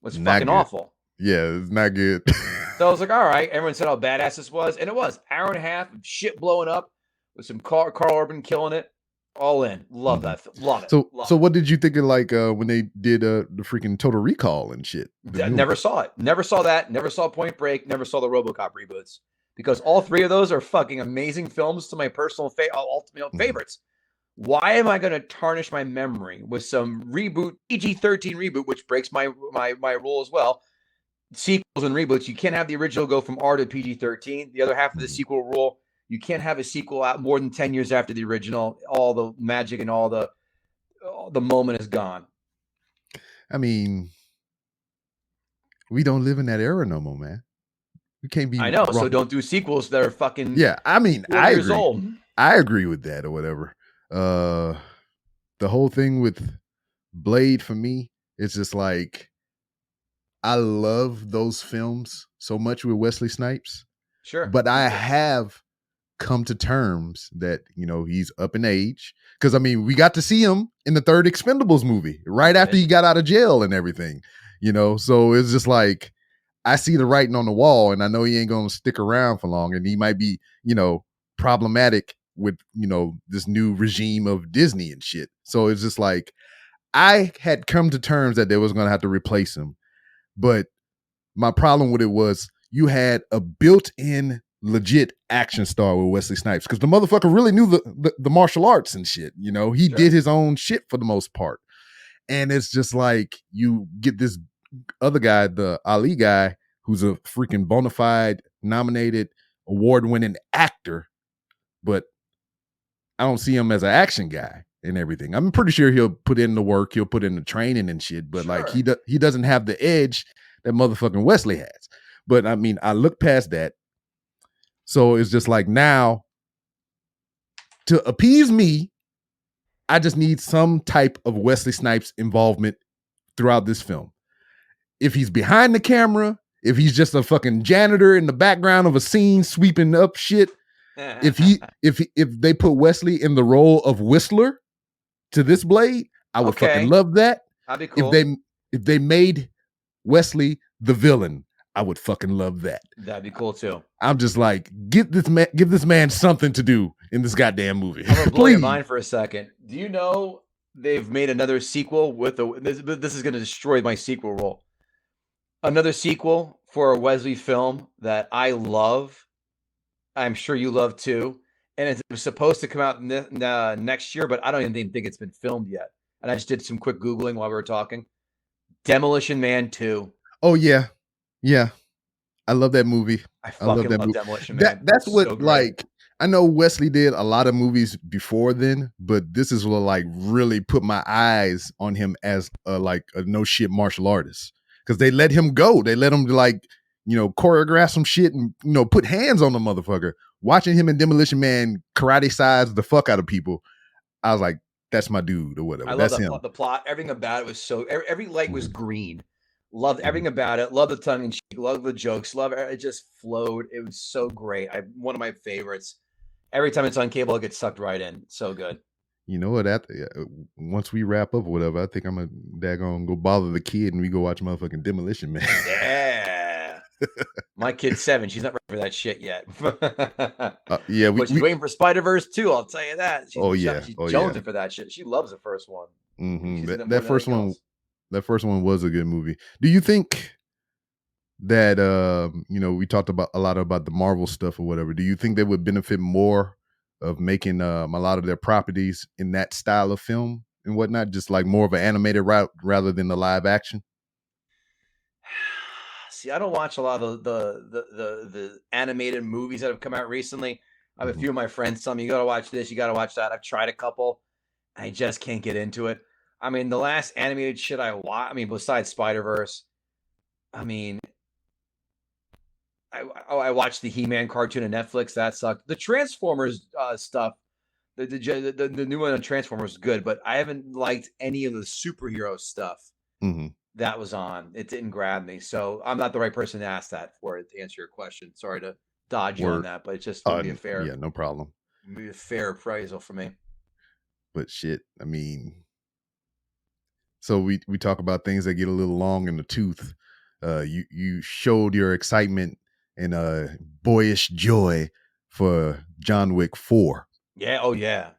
was fucking awful. Yeah, it's not good. So I was like, all right. Everyone said how badass this was, and it was. Hour and a half of shit blowing up with some Carl Urban killing it. All in. Love that. Love it. So Love so it. what did you think of like when they did the freaking Total Recall and shit? Never saw it. Never saw that. Never saw Point Break. Never saw the RoboCop reboots. Because all three of those are fucking amazing films to my personal favorites. Why am I going to tarnish my memory with some reboot, PG-13 reboot, which breaks my rule as well? Sequels and reboots, you can't have the original go from R to PG-13. The other half of the sequel rule, you can't have a sequel out more than 10 years after the original. All the magic and all the moment is gone. I mean, we don't live in that era no more, man. We can't be. I know, wrong. so don't do sequels that are fucking I mean, 40 years old. I agree with that or whatever. The whole thing with Blade for me, it's just like I love those films so much with Wesley Snipes. Sure. But I have come to terms that, he's up in age. Because, I mean, we got to see him in the third Expendables movie right after he got out of jail and everything, So it's just like, I see the writing on the wall and I know he ain't going to stick around for long. And he might be, problematic with, this new regime of Disney and shit. So it's just like, I had come to terms that they was going to have to replace him. But my problem with it was you had a built-in legit action star with Wesley Snipes because the motherfucker really knew the martial arts and shit. He did his own shit for the most part. And it's just like you get this other guy, the Ali guy, who's a freaking bona fide nominated award-winning actor, but I don't see him as an action guy and everything. I'm pretty sure he'll put in the work, he'll put in the training and shit, but like he doesn't have the edge that motherfucking Wesley has. But I mean, I look past that. So it's just like now to appease me, I just need some type of Wesley Snipes involvement throughout this film. If he's behind the camera, if he's just a fucking janitor in the background of a scene sweeping up shit, if they put Wesley in the role of Whistler to this Blade, I would fucking love that. That'd be cool. If they made Wesley the villain, I would fucking love that. That'd be cool too. I'm just like, give this man something to do in this goddamn movie. I'm gonna blow your mind for a second. Do you know they've made another sequel with this is gonna destroy my sequel rule. Another sequel for a Wesley film that I love. I'm sure you love too. And it was supposed to come out next year, but I don't even think it's been filmed yet. And I just did some quick Googling while we were talking. Demolition Man 2. Oh, yeah. Yeah. I love that movie. I fucking love Demolition Man. That's what, so like, I know Wesley did a lot of movies before then, but this is what, like, really put my eyes on him as a no shit martial artist. Because they let him go. They let him, like, choreograph some shit and, put hands on the motherfucker. Watching him in Demolition Man karate size the fuck out of people, I was like, that's my dude or whatever. I love the plot. Everything about it was so, every light was green. Loved everything about it. Loved the tongue in cheek. Loved the jokes. It just flowed. It was so great. One of my favorites. Every time it's on cable, it gets sucked right in. So good. You know what? Once we wrap up or whatever, I think I'm gonna go bother the kid and we go watch motherfucking Demolition Man. Yeah. My kid's 7. She's not ready for that shit yet. Yeah, but she's waiting for Spider-Verse 2. I'll tell you that. She's jonesing for that shit. She loves the first one. Mm-hmm. That first one. That first one was a good movie. Do you think that we talked about a lot about the Marvel stuff or whatever? Do you think they would benefit more of making a lot of their properties in that style of film and whatnot, just like more of an animated route rather than the live action? See, I don't watch a lot of the animated movies that have come out recently. I have a few of my friends tell me, you got to watch this, you got to watch that. I've tried a couple. I just can't get into it. I mean, the last animated shit I watched, besides Spider-Verse, I watched the He-Man cartoon on Netflix. That sucked. The Transformers stuff, the new one on Transformers is good, but I haven't liked any of the superhero stuff that was on. It didn't grab me. So I'm not the right person to ask that for it, to answer your question. Sorry to dodge you on that, but it just would be a fair. Yeah, no problem. Be a fair appraisal for me. But shit, so we talk about things that get a little long in the tooth. You showed your excitement and boyish joy for John Wick 4. Yeah. Oh yeah.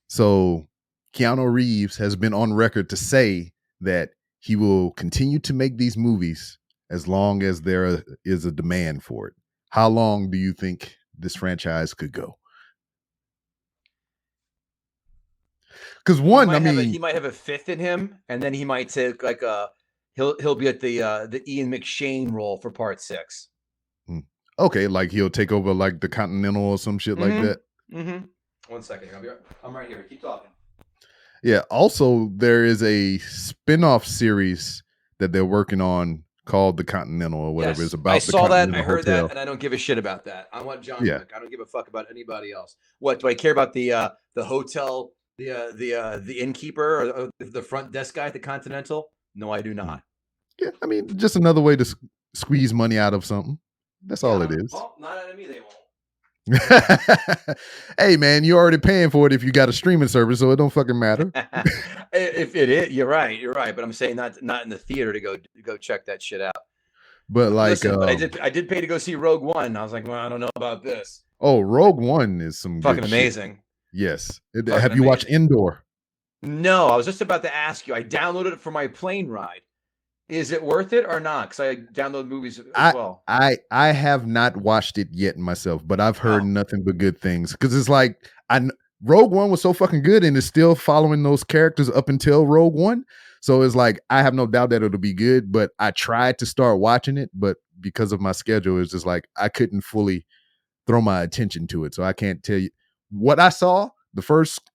So Keanu Reeves has been on record to say that he will continue to make these movies as long as there is a demand for it. How long do you think this franchise could go? Because he might have a fifth in him, and then he might take like he'll be at the Ian McShane role for part 6. Okay, like he'll take over like the Continental or some shit like that. Mm-hmm. 1 second, I'm right here. Keep talking. Yeah. Also, there is a spin-off series that they're working on called the Continental or whatever. Yes. It's about I the saw that. Continental I heard Hotel. that, and I don't give a shit about that. I want John Yeah. Wick. I don't give a fuck about anybody else. What do I care about the hotel, the innkeeper, or the front desk guy at the Continental? No, I do not. Yeah, I mean, just another way to squeeze money out of something. That's all it is. Well, not out of me, they won't. Hey man, you're already paying for it if you got a streaming service, so it don't fucking matter. If it is, you're right. But I'm saying not in the theater to go check that shit out. But like, listen, but I did pay to go see Rogue One. I was like, well, I don't know about this. Oh, Rogue One is some fucking good amazing. Shit. Yes. Have you watched Endor? No, I was just about to ask you. I downloaded it for my plane ride. Is it worth it or not? Because I download movies as well. I have not watched it yet myself, but I've heard nothing but good things. Because it's like Rogue One was so fucking good, and it's still following those characters up until Rogue One. So it's like I have no doubt that it'll be good. But I tried to start watching it, but because of my schedule, it's just like I couldn't fully throw my attention to it. So I can't tell you what I saw. The first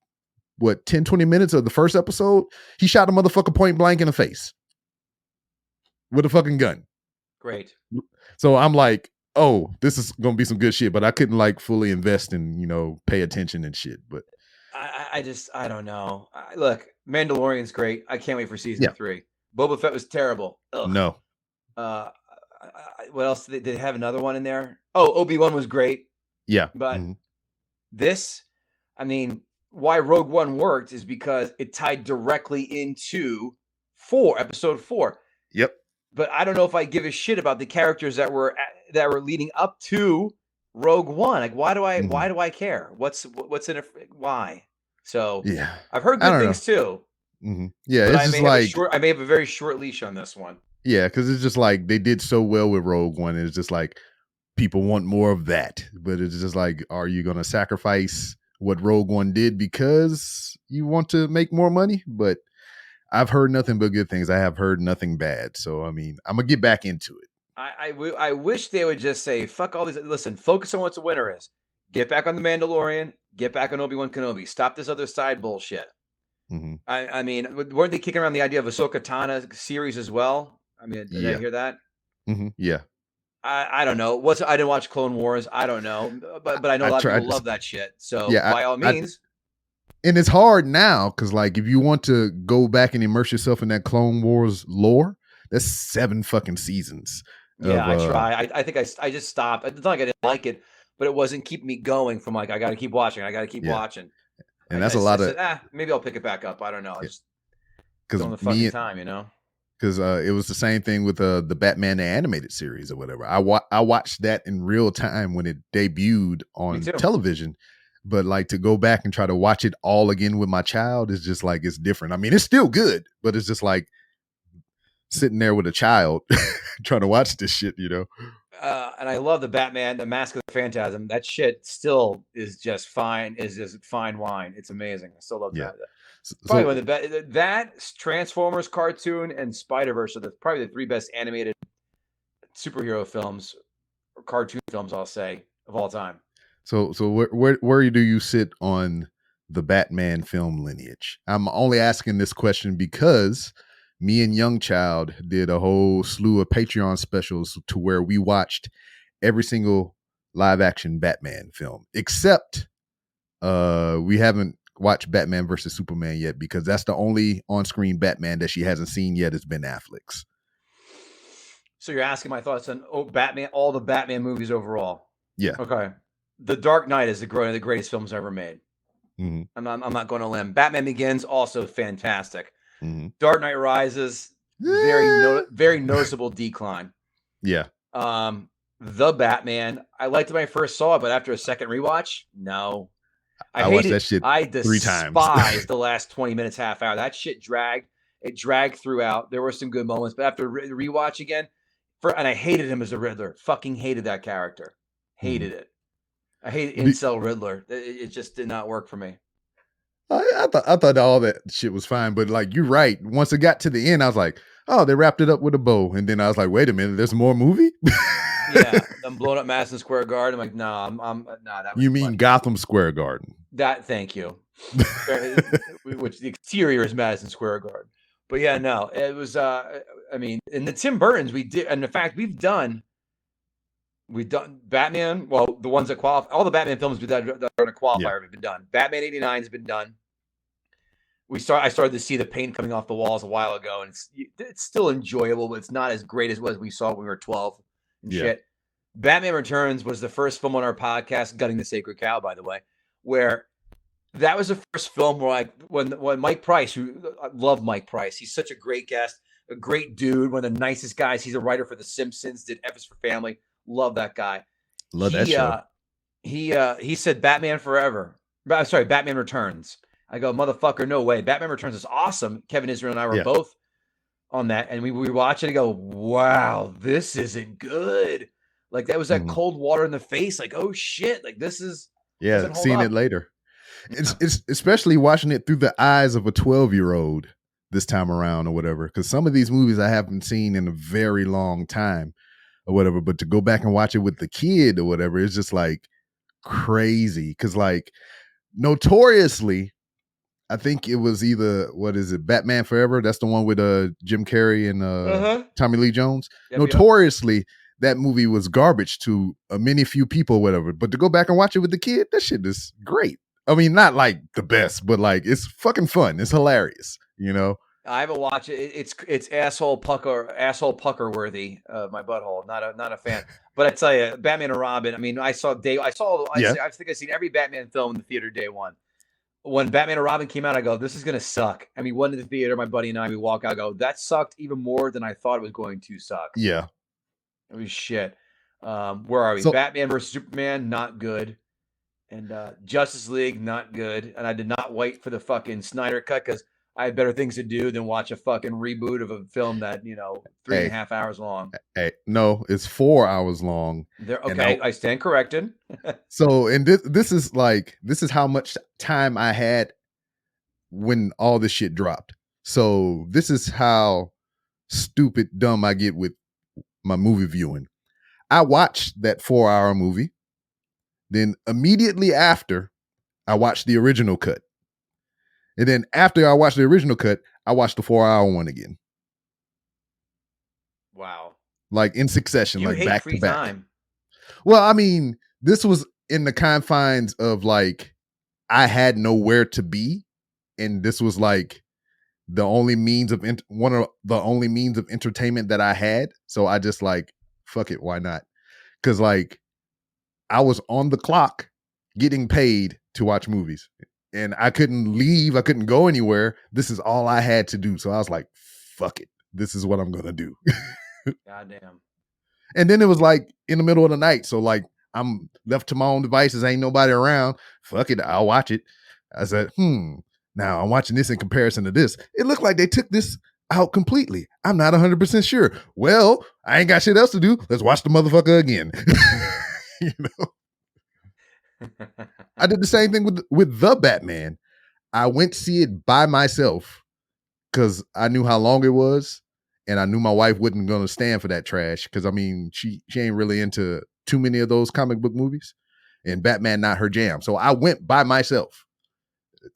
10, 20 minutes of the first episode, he shot a motherfucker point blank in the face with a fucking gun. Great. So I'm like, oh, this is gonna be some good shit, but I couldn't like fully invest and pay attention and shit. But I don't know. Look, Mandalorian's great. I can't wait for season 3. Boba Fett was terrible. Ugh. No. What else did they have? Another one in there? Oh, Obi-Wan was great. Yeah, but this, I mean, why Rogue One worked is because it tied directly into episode 4. Yep. But I don't know if I give a shit about the characters that were leading up to Rogue One. Like, why do I care? What's in it? Why? So yeah, I've heard good things too. Mm-hmm. Yeah, it's just like I may have a very short leash on this one. Yeah, because it's just like they did so well with Rogue One. It's just like people want more of that, but it's just like, are you going to sacrifice what Rogue One did because you want to make more money? But I've heard nothing but good things. I have heard nothing bad. So, I mean, I'm going to get back into it. I wish they would just say, fuck all these. Listen, focus on what the winner is. Get back on The Mandalorian. Get back on Obi-Wan Kenobi. Stop this other side bullshit. Mm-hmm. I mean, weren't they kicking around the idea of Ahsoka Tano series as well? I mean, did I hear that? Mm-hmm. Yeah. I don't know. I didn't watch Clone Wars. I don't know. But I know a lot of people love that shit. So by all means. And it's hard now because, like, if you want to go back and immerse yourself in that Clone Wars lore, that's 7 fucking seasons. Yeah, I try. I think I just stopped. It's not like I didn't like it, but it wasn't keeping me going from like, I got to keep watching. I got to keep watching. And that's a lot of. Maybe I'll pick it back up. I don't know. Because on the fucking time, Because it was the same thing with the Batman the animated series or whatever. I watched that in real time when it debuted on television. But like to go back and try to watch it all again with my child is just like, it's different. I mean, it's still good, but it's just like sitting there with a child trying to watch this shit, And I love the Batman, the Mask of the Phantasm. That shit still is just fine. Is just fine wine. It's amazing. I still love that. Probably one of that Transformers cartoon and Spider-Verse are probably the 3 best animated superhero films or cartoon films, I'll say, of all time. So where do you sit on the Batman film lineage? I'm only asking this question because me and Young Child did a whole slew of Patreon specials to where we watched every single live action Batman film, except we haven't watched Batman versus Superman yet because that's the only on-screen Batman that she hasn't seen yet is Ben Affleck's. So you're asking my thoughts on Batman, all the Batman movies overall? Yeah. Okay. The Dark Knight is one of the greatest films ever made. Mm-hmm. I'm not going to limb. Batman Begins, also fantastic. Mm-hmm. Dark Knight Rises, very noticeable decline. Yeah. The Batman, I liked it when I first saw it, but after a second rewatch, no. I watched that shit I 3 times. despised the last 20 minutes, half hour. That shit dragged. It dragged throughout. There were some good moments, but after rewatch again, and I hated him as a Riddler. Fucking hated that character. Hated it. I hated incel Riddler. It just did not work for me. I thought all that shit was fine, but like you're right. Once it got to the end, I was like, oh, they wrapped it up with a bow, and then I was like, wait a minute, there's more movie. Yeah, I'm blowing up Madison Square Garden. I'm like, no, I'm nah. That was you mean funny. Gotham Square Garden? Thank you. Which the exterior is Madison Square Garden, but yeah, no, it was. I mean, in the Tim Burtons, we did, and in fact, we've done Batman. Well, the ones that qualify, all the Batman films that are going to qualify have been done. Batman '89 has been done. I started to see the paint coming off the walls a while ago, and it's still enjoyable, but it's not as great as what we saw when we were 12 and shit. Batman Returns was the first film on our podcast, Gutting the Sacred Cow, by the way, where that was the first film where when Mike Price, who I love Mike Price, he's such a great guest, a great dude, one of the nicest guys. He's a writer for The Simpsons, did F is for Family. Love that guy. Love that show. He said Batman Returns. I go, motherfucker, no way. Batman Returns is awesome. Kevin Israel and I were both on that, and we watch it and go, wow, this isn't good. Like that was that cold water in the face. Like, oh shit, like this is seeing it later. It's especially watching it through the eyes of a 12-year-old this time around or whatever. Because some of these movies I haven't seen in a very long time or whatever. But to go back and watch it with the kid or whatever, it's just like crazy. Because like notoriously, I think it was either, Batman Forever? That's the one with Jim Carrey and Tommy Lee Jones. Notoriously, that movie was garbage to many few people or whatever. But to go back and watch it with the kid, that shit is great. I mean, not like the best, but like it's fucking fun. It's hilarious, you know? I haven't watched it. It's asshole pucker worthy. My butthole. Not a fan. But I tell you, Batman and Robin. I mean, I think I've seen every Batman film in the theater day one. When Batman and Robin came out, I go, this is gonna suck. And we went to the theater, my buddy and I. We walk out, I go, that sucked even more than I thought it was going to suck. Yeah, it was shit. Where are we? So, Batman versus Superman, not good. And Justice League, not good. And I did not wait for the fucking Snyder cut because I had better things to do than watch a fucking reboot of a film that, 3.5 hours long. Hey, no, it's 4 hours long. Okay, I stand corrected. So, and this is how much time I had when all this shit dropped. So this is how stupid dumb I get with my movie viewing. I watched that 4-hour movie. Then immediately after, I watched the original cut. And then after I watched the original cut, I watched the 4-hour one again. Wow. Like in succession, you like hate back free to back. Time. Well, I mean, this was in the confines of like, I had nowhere to be. And this was like the only means of one of the only means of entertainment that I had. So I just like, fuck it, why not? Because like, I was on the clock getting paid to watch movies and I couldn't leave. I couldn't go anywhere. This is all I had to do. So I was like, fuck it. This is what I'm going to do. Goddamn. And then it was like in the middle of the night. So like I'm left to my own devices. Ain't nobody around. Fuck it. I'll watch it. I said, now I'm watching this in comparison to this. It looked like they took this out completely. I'm not 100% sure. Well, I ain't got shit else to do. Let's watch the motherfucker again. You know, I did the same thing with the Batman. I went to see it by myself because I knew how long it was, and I knew my wife wasn't going to stand for that trash. Because I mean, she ain't really into too many of those comic book movies, and Batman not her jam. So I went by myself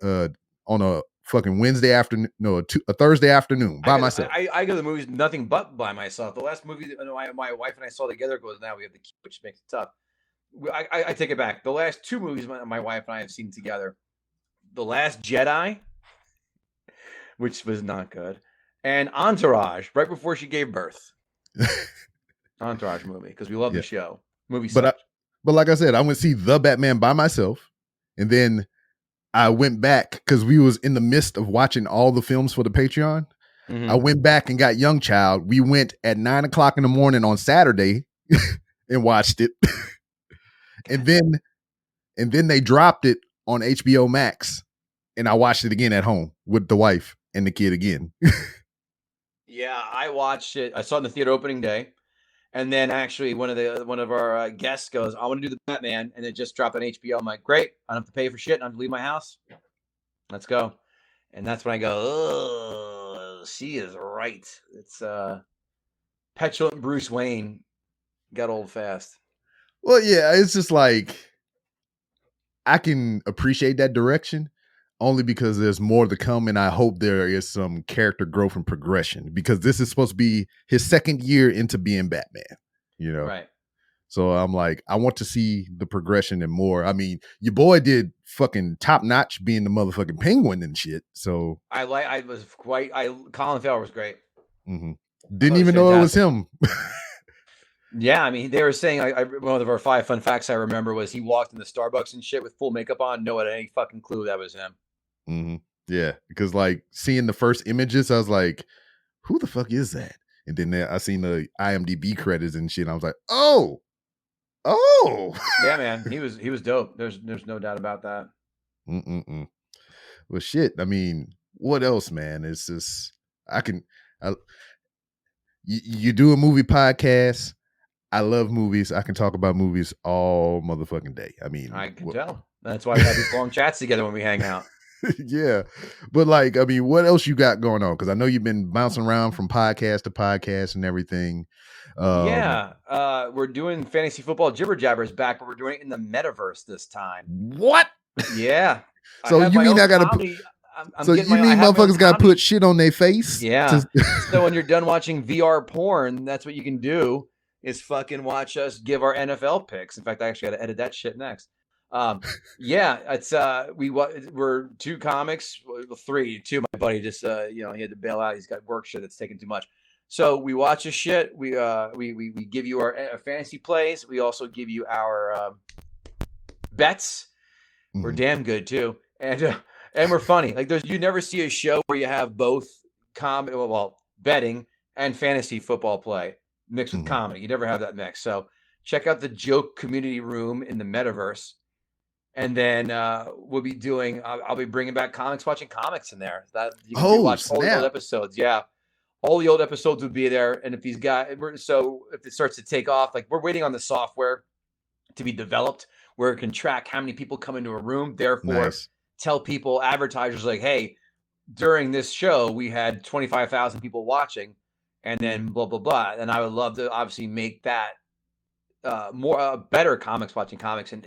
on a fucking Wednesday afternoon, a Thursday afternoon by myself. I go to the movies nothing but by myself. The last movie that my wife and I saw together goes now we have the kid, which makes it tough. I take it back. The last 2 movies my wife and I have seen together, The Last Jedi, which was not good, and Entourage, right before she gave birth. Entourage movie, because we love the show. But like I said, I went to see The Batman by myself, and then I went back because we was in the midst of watching all the films for the Patreon. Mm-hmm. I went back and got Young Child. We went at 9:00 in the morning on Saturday and watched it. And then they dropped it on HBO Max, and I watched it again at home with the wife and the kid again. Yeah, I watched it. I saw it in the theater opening day, and then actually one of our guests goes, "I want to do the Batman," and it just dropped on HBO. I'm like, "Great! I don't have to pay for shit. I don't have to leave my house. Let's go." And that's when I go, "Oh, she is right." It's petulant Bruce Wayne got old fast. Well, yeah, it's just like I can appreciate that direction only because there's more to come, and I hope there is some character growth and progression because this is supposed to be his second year into being Batman, you know? Right. So I'm like, I want to see the progression and more. I mean, your boy did fucking top notch being the motherfucking Penguin and shit. So Colin Farrell was great. mm-hmm. Didn't even know it was him. Yeah, I mean, they were saying one of our 5 fun facts I remember was he walked in the Starbucks and shit with full makeup on. No one had any fucking clue that was him. Mm-hmm. Yeah, because like seeing the first images, I was like, who the fuck is that? And then I seen the IMDb credits and shit. And I was like, oh. Yeah, man, he was dope. There's no doubt about that. Well, shit. I mean, what else, man? It's just you do a movie podcast. I love movies. I can talk about movies all motherfucking day. I mean, I can tell. That's why we have these long chats together when we hang out. Yeah, but like, I mean, what else you got going on? Because I know you've been bouncing around from podcast to podcast and everything. We're doing fantasy football jibber jabbers back, but we're doing it in the metaverse this time. What? Yeah. So you mean I gotta put? So you mean motherfuckers got to put shit on their face? Yeah. So when you're done watching VR porn, that's what you can do is fucking watch us give our NFL picks. In fact, I actually got to edit that shit next. Yeah, it's we're 2 comics, 3. 2. My buddy just he had to bail out. He's got work shit that's taking too much. So we watch this shit. We give you our fantasy plays. We also give you our bets. Mm-hmm. We're damn good too, and we're funny. Like you never see a show where you have both betting and fantasy football play mixed with comedy. You never have that mix. So check out the joke community room in the metaverse. And then we'll be doing. I'll be bringing back watching comics in there. That you can watch all the old episodes. Yeah, all the old episodes would be there. And if these guys, if it starts to take off, like we're waiting on the software to be developed where it can track how many people come into a room. Therefore, tell people, advertisers, like, hey, during this show we had 25,000 people watching, and then blah blah blah. And I would love to obviously make that better watching comics and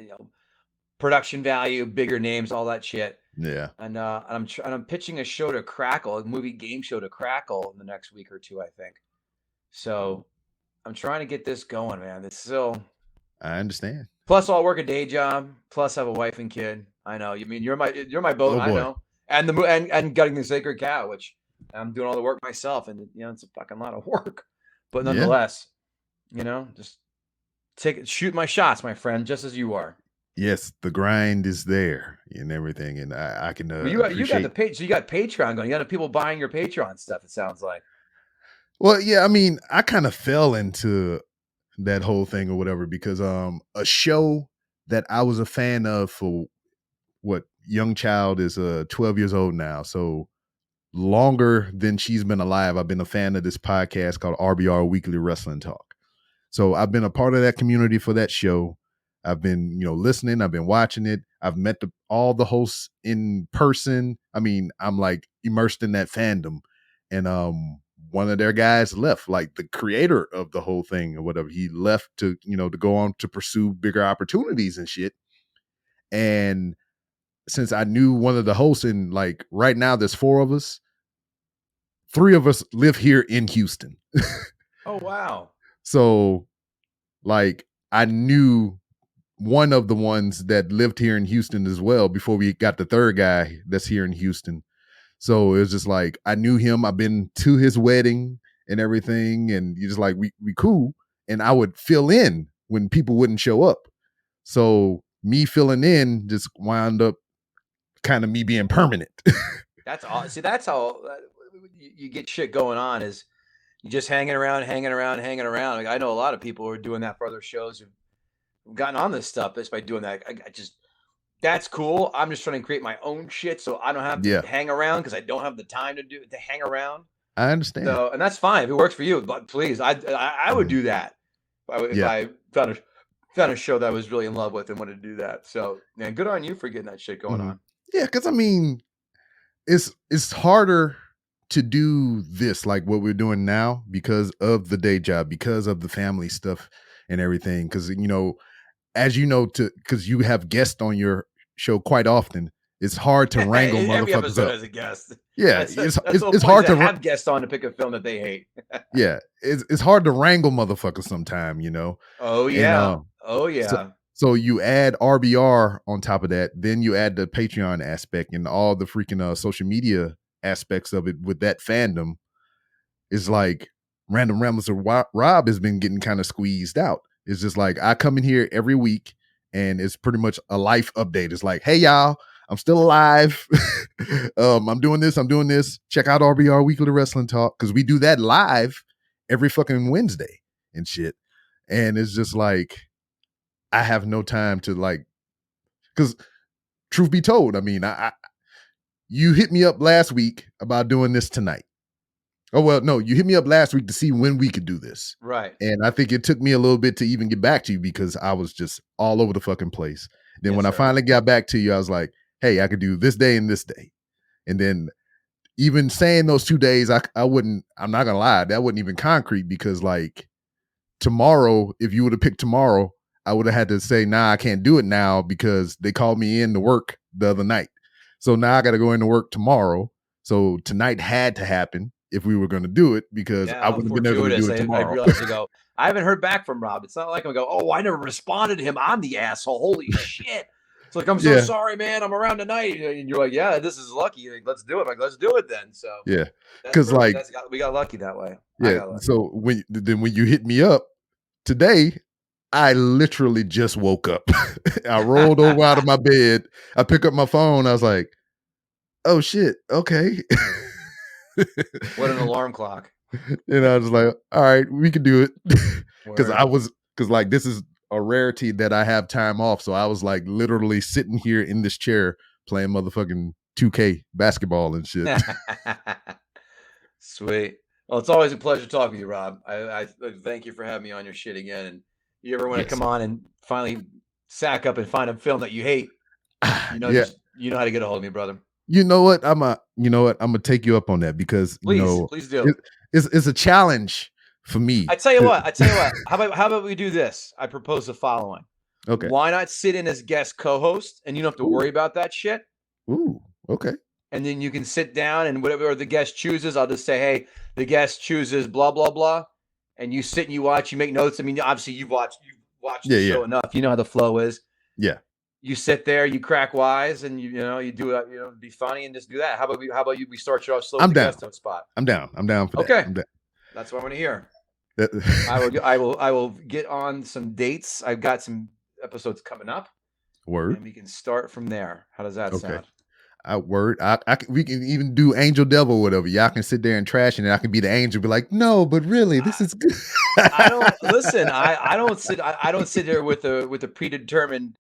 production value, bigger names, all that shit. Yeah. And I'm pitching a show to Crackle, a movie game show to Crackle in the next week or 2, I think. So I'm trying to get this going, man. It's still. I understand. Plus, I'll work a day job. Plus, have a wife and kid. I know. You mean you're my boat. I know. And and gutting the sacred cow, which I'm doing all the work myself, and it's a fucking lot of work. But nonetheless, just shoot my shots, my friend, just as you are. Yes, the grind is there and everything, and I can. You got the page, so you got Patreon going. You got people buying your Patreon stuff. It sounds like. Well, yeah, I mean, I kind of fell into that whole thing or whatever because a show that I was a fan of for young child is 12 years old now, so longer than she's been alive. I've been a fan of this podcast called RBR Weekly Wrestling Talk. So I've been a part of that community for that show. I've been, listening. I've been watching it. I've met all the hosts in person. I mean, I'm like immersed in that fandom. And one of their guys left, like the creator of the whole thing or whatever. He left to, to go on to pursue bigger opportunities and shit. And since I knew one of the hosts, and like right now there's 4 of us, 3 of us live here in Houston. Oh, wow. So like I knew one of the ones that lived here in Houston as well before we got the 3rd guy that's here in Houston. So it was just like, I knew him. I've been to his wedding and everything. And you just like, we cool. And I would fill in when people wouldn't show up. So me filling in just wound up kind of me being permanent. That's awesome. See, that's how you get shit going on, is you just hanging around. Like, I know a lot of people who are doing that for other shows who've gotten on this stuff just by doing that. I just that's cool. I'm just trying to create my own shit so I don't have to hang around because I don't have the time to hang around. I understand. So, and that's fine if it works for you. But please, I would do that if I found a show that I was really in love with and wanted to do that. So, man, good on you for getting that shit going on. Yeah, because I mean, it's harder to do this like what we're doing now because of the day job, because of the family stuff and everything. Because as you know, because you have guests on your show quite often, it's hard to wrangle Every motherfuckers episode up. has a guest. Yeah, it's hard to have guests on to pick a film that they hate. Yeah, it's hard to wrangle motherfuckers sometime, Oh yeah, So you add RBR on top of that, then you add the Patreon aspect and all the freaking social media aspects of it with that fandom. Is like Random Ramblers of Rob has been getting kind of squeezed out. It's just like I come in here every week and it's pretty much a life update. It's like, hey y'all, I'm still alive. I'm doing this. Check out RBR Weekly Wrestling Talk because we do that live every fucking Wednesday and shit. And it's just like I have no time to like, because truth be told, I mean, you hit me up last week about doing this tonight. Oh, well, no, you hit me up last week to see when we could do this. Right. And I think it took me a little bit to even get back to you because I was just all over the fucking place. Then when I finally got back to you, I was like, hey, I could do this day and this day. And then even saying those 2 days, I'm not going to lie, that wasn't even concrete because like tomorrow, if you would have picked tomorrow, I would have had to say, nah, I can't do it now because they called me in to work the other night. So now I got to go into work tomorrow. So tonight had to happen if we were going to do it because I wouldn't have been able to do it tomorrow. I realized I haven't heard back from Rob. It's not like I'm going, oh, I never responded to him. I'm the asshole. Holy shit. It's like, I'm so sorry, man. I'm around tonight. And you're like, yeah, this is lucky. Like, let's do it. I'm like, let's do it then. So yeah, because like we got lucky that way. Yeah. So when you hit me up today, I literally just woke up. I rolled over out of my bed. I pick up my phone. I was like, oh shit. Okay. What an alarm clock. And I was like, all right, we can do it. Because like this is a rarity that I have time off. So I was like literally sitting here in this chair playing motherfucking 2K basketball and shit. Sweet. Well, it's always a pleasure talking to you, Rob. I thank you for having me on your shit again. And you ever want to come on and finally sack up and find a film that you hate, you know how to get a hold of me, brother. You know what? I'm gonna take you up on that because please do. It's a challenge for me. I tell you what. How about we do this? I propose the following. Okay. Why not sit in as guest co-host and you don't have to worry about that shit? Ooh, okay. And then you can sit down and whatever the guest chooses, I'll just say, hey, the guest chooses blah blah blah, and you sit and you watch, you make notes. I mean, obviously you've watched the show enough. You know how the flow is. Yeah. You sit there, you crack wise, and you do be funny and just do that. How about we start you off slow? I'm down. Spot. I'm down for that. Okay. That's what I want to hear. I will get on some dates. I've got some episodes coming up. Word. And we can start from there. How does that sound? We can even do Angel Devil, whatever. Y'all can sit there and trash, and I can be the angel, be like, no, but really, this is good. I don't listen. I don't sit there with a predetermined,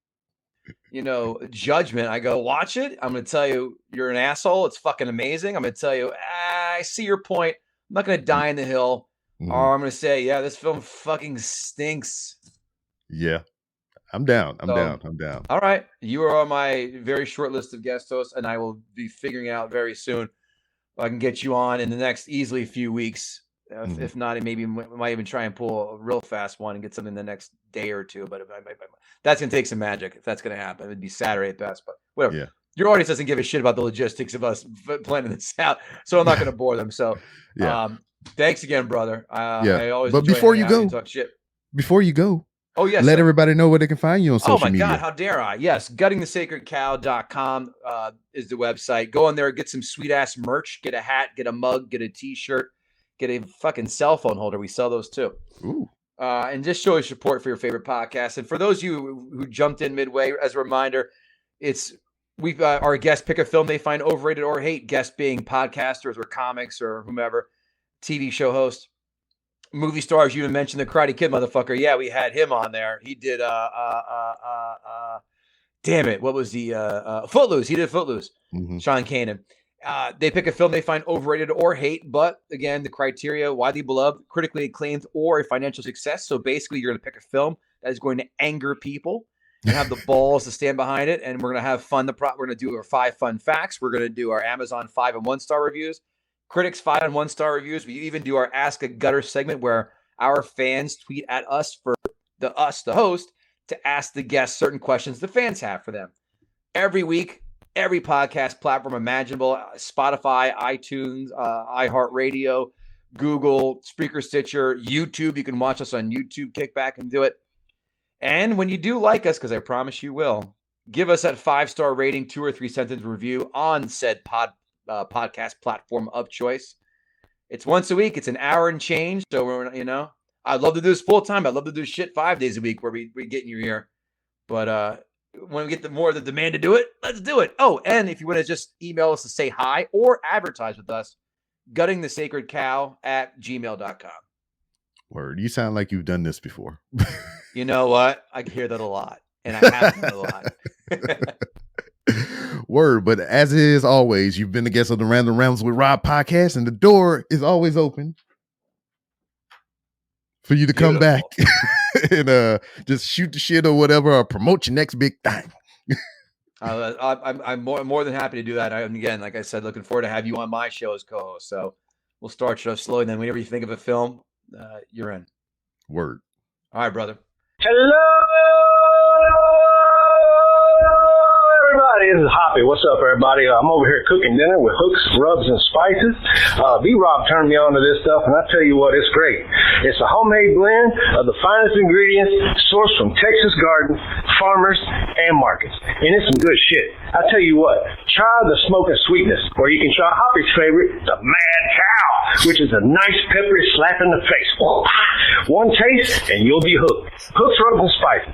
judgment. I go watch it. I'm going to tell you you're an asshole. It's fucking amazing. I'm going to tell you, I see your point. I'm not going to die in the hill, or I'm going to say, yeah, this film fucking stinks. Yeah. I'm down. I'm down. All right. You are on my very short list of guest hosts, and I will be figuring out very soon if I can get you on in the next easily few weeks. If not, maybe might even try and pull a real fast one and get something in the next day or two. But that's going to take some magic if that's going to happen. It'd be Saturday at best, but whatever. Yeah. Your audience doesn't give a shit about the logistics of us planning this out, so I'm not going to bore them. So, thanks again, brother. I always. But before you go, talk shit. Before you go. Oh, yes. Let everybody know where they can find you on social media. Oh, my God. How dare I? Yes. Guttingthesacredcow.com is the website. Go in there, get some sweet ass merch, get a hat, get a mug, get a t-shirt, get a fucking cell phone holder. We sell those too. Ooh. And just show your support for your favorite podcast. And for those of you who jumped in midway, as a reminder, we've our guests pick a film they find overrated or hate. Guests being podcasters or comics or whomever, TV show host. Movie stars, you even mentioned the Karate Kid motherfucker. Yeah, we had him on there. He did damn it, what was the Footloose? He did Footloose. Mm-hmm. Sean Kanan. They pick a film they find overrated or hate, but again, the criteria: widely beloved, critically acclaimed, or a financial success. So basically, you're going to pick a film that is going to anger people and have the balls to stand behind it. And we're going to have fun. We're going to do our 5 fun facts. We're going to do our Amazon 5 and 1-star reviews, critics 5 and 1-star reviews. We even do our Ask a Gutter segment where our fans tweet at us for the host, to ask the guests certain questions the fans have for them. Every week, every podcast platform imaginable: Spotify, iTunes, iHeartRadio, Google, Spreaker, Stitcher, YouTube. You can watch us on YouTube. Kick back and do it. And when you do like us, because I promise you will, give us that 5-star rating, 2 or 3 sentence review on said podcast platform of choice. It's once a week. It's an hour and change. So we're, I'd love to do this full time. I'd love to do shit 5 days a week where we get in your ear. But when we get more of the demand to do it, let's do it. Oh, and if you want to just email us to say hi or advertise with us, guttingthesacredcow@gmail.com. Word. You sound like you've done this before. You know what? I hear that a lot. And I have done a lot. Word. But as is always, you've been the guest of the Random Rambles with Rob podcast, and the door is always open for you to come back and just shoot the shit or whatever, or promote your next big thing. I'm more than happy to do that. Again, like I said, looking forward to have you on my show as co-host. So we'll start slowly, and then whenever you think of a film, you're in. Word. All right, brother. Hello, everybody. This is Hoppy. What's up, everybody? I'm over here cooking dinner with hooks, rubs, and spices. B-Rob turned me on to this stuff, and I tell you what, it's great. It's a homemade blend of the finest ingredients sourced from Texas gardens, farmers, and markets. And it's some good shit. I tell you what, try the smoking sweetness, or you can try Hoppy's favorite, the Mad Cow, which is a nice peppery slap in the face. One taste, and you'll be hooked. Hooks, rubs, and spices.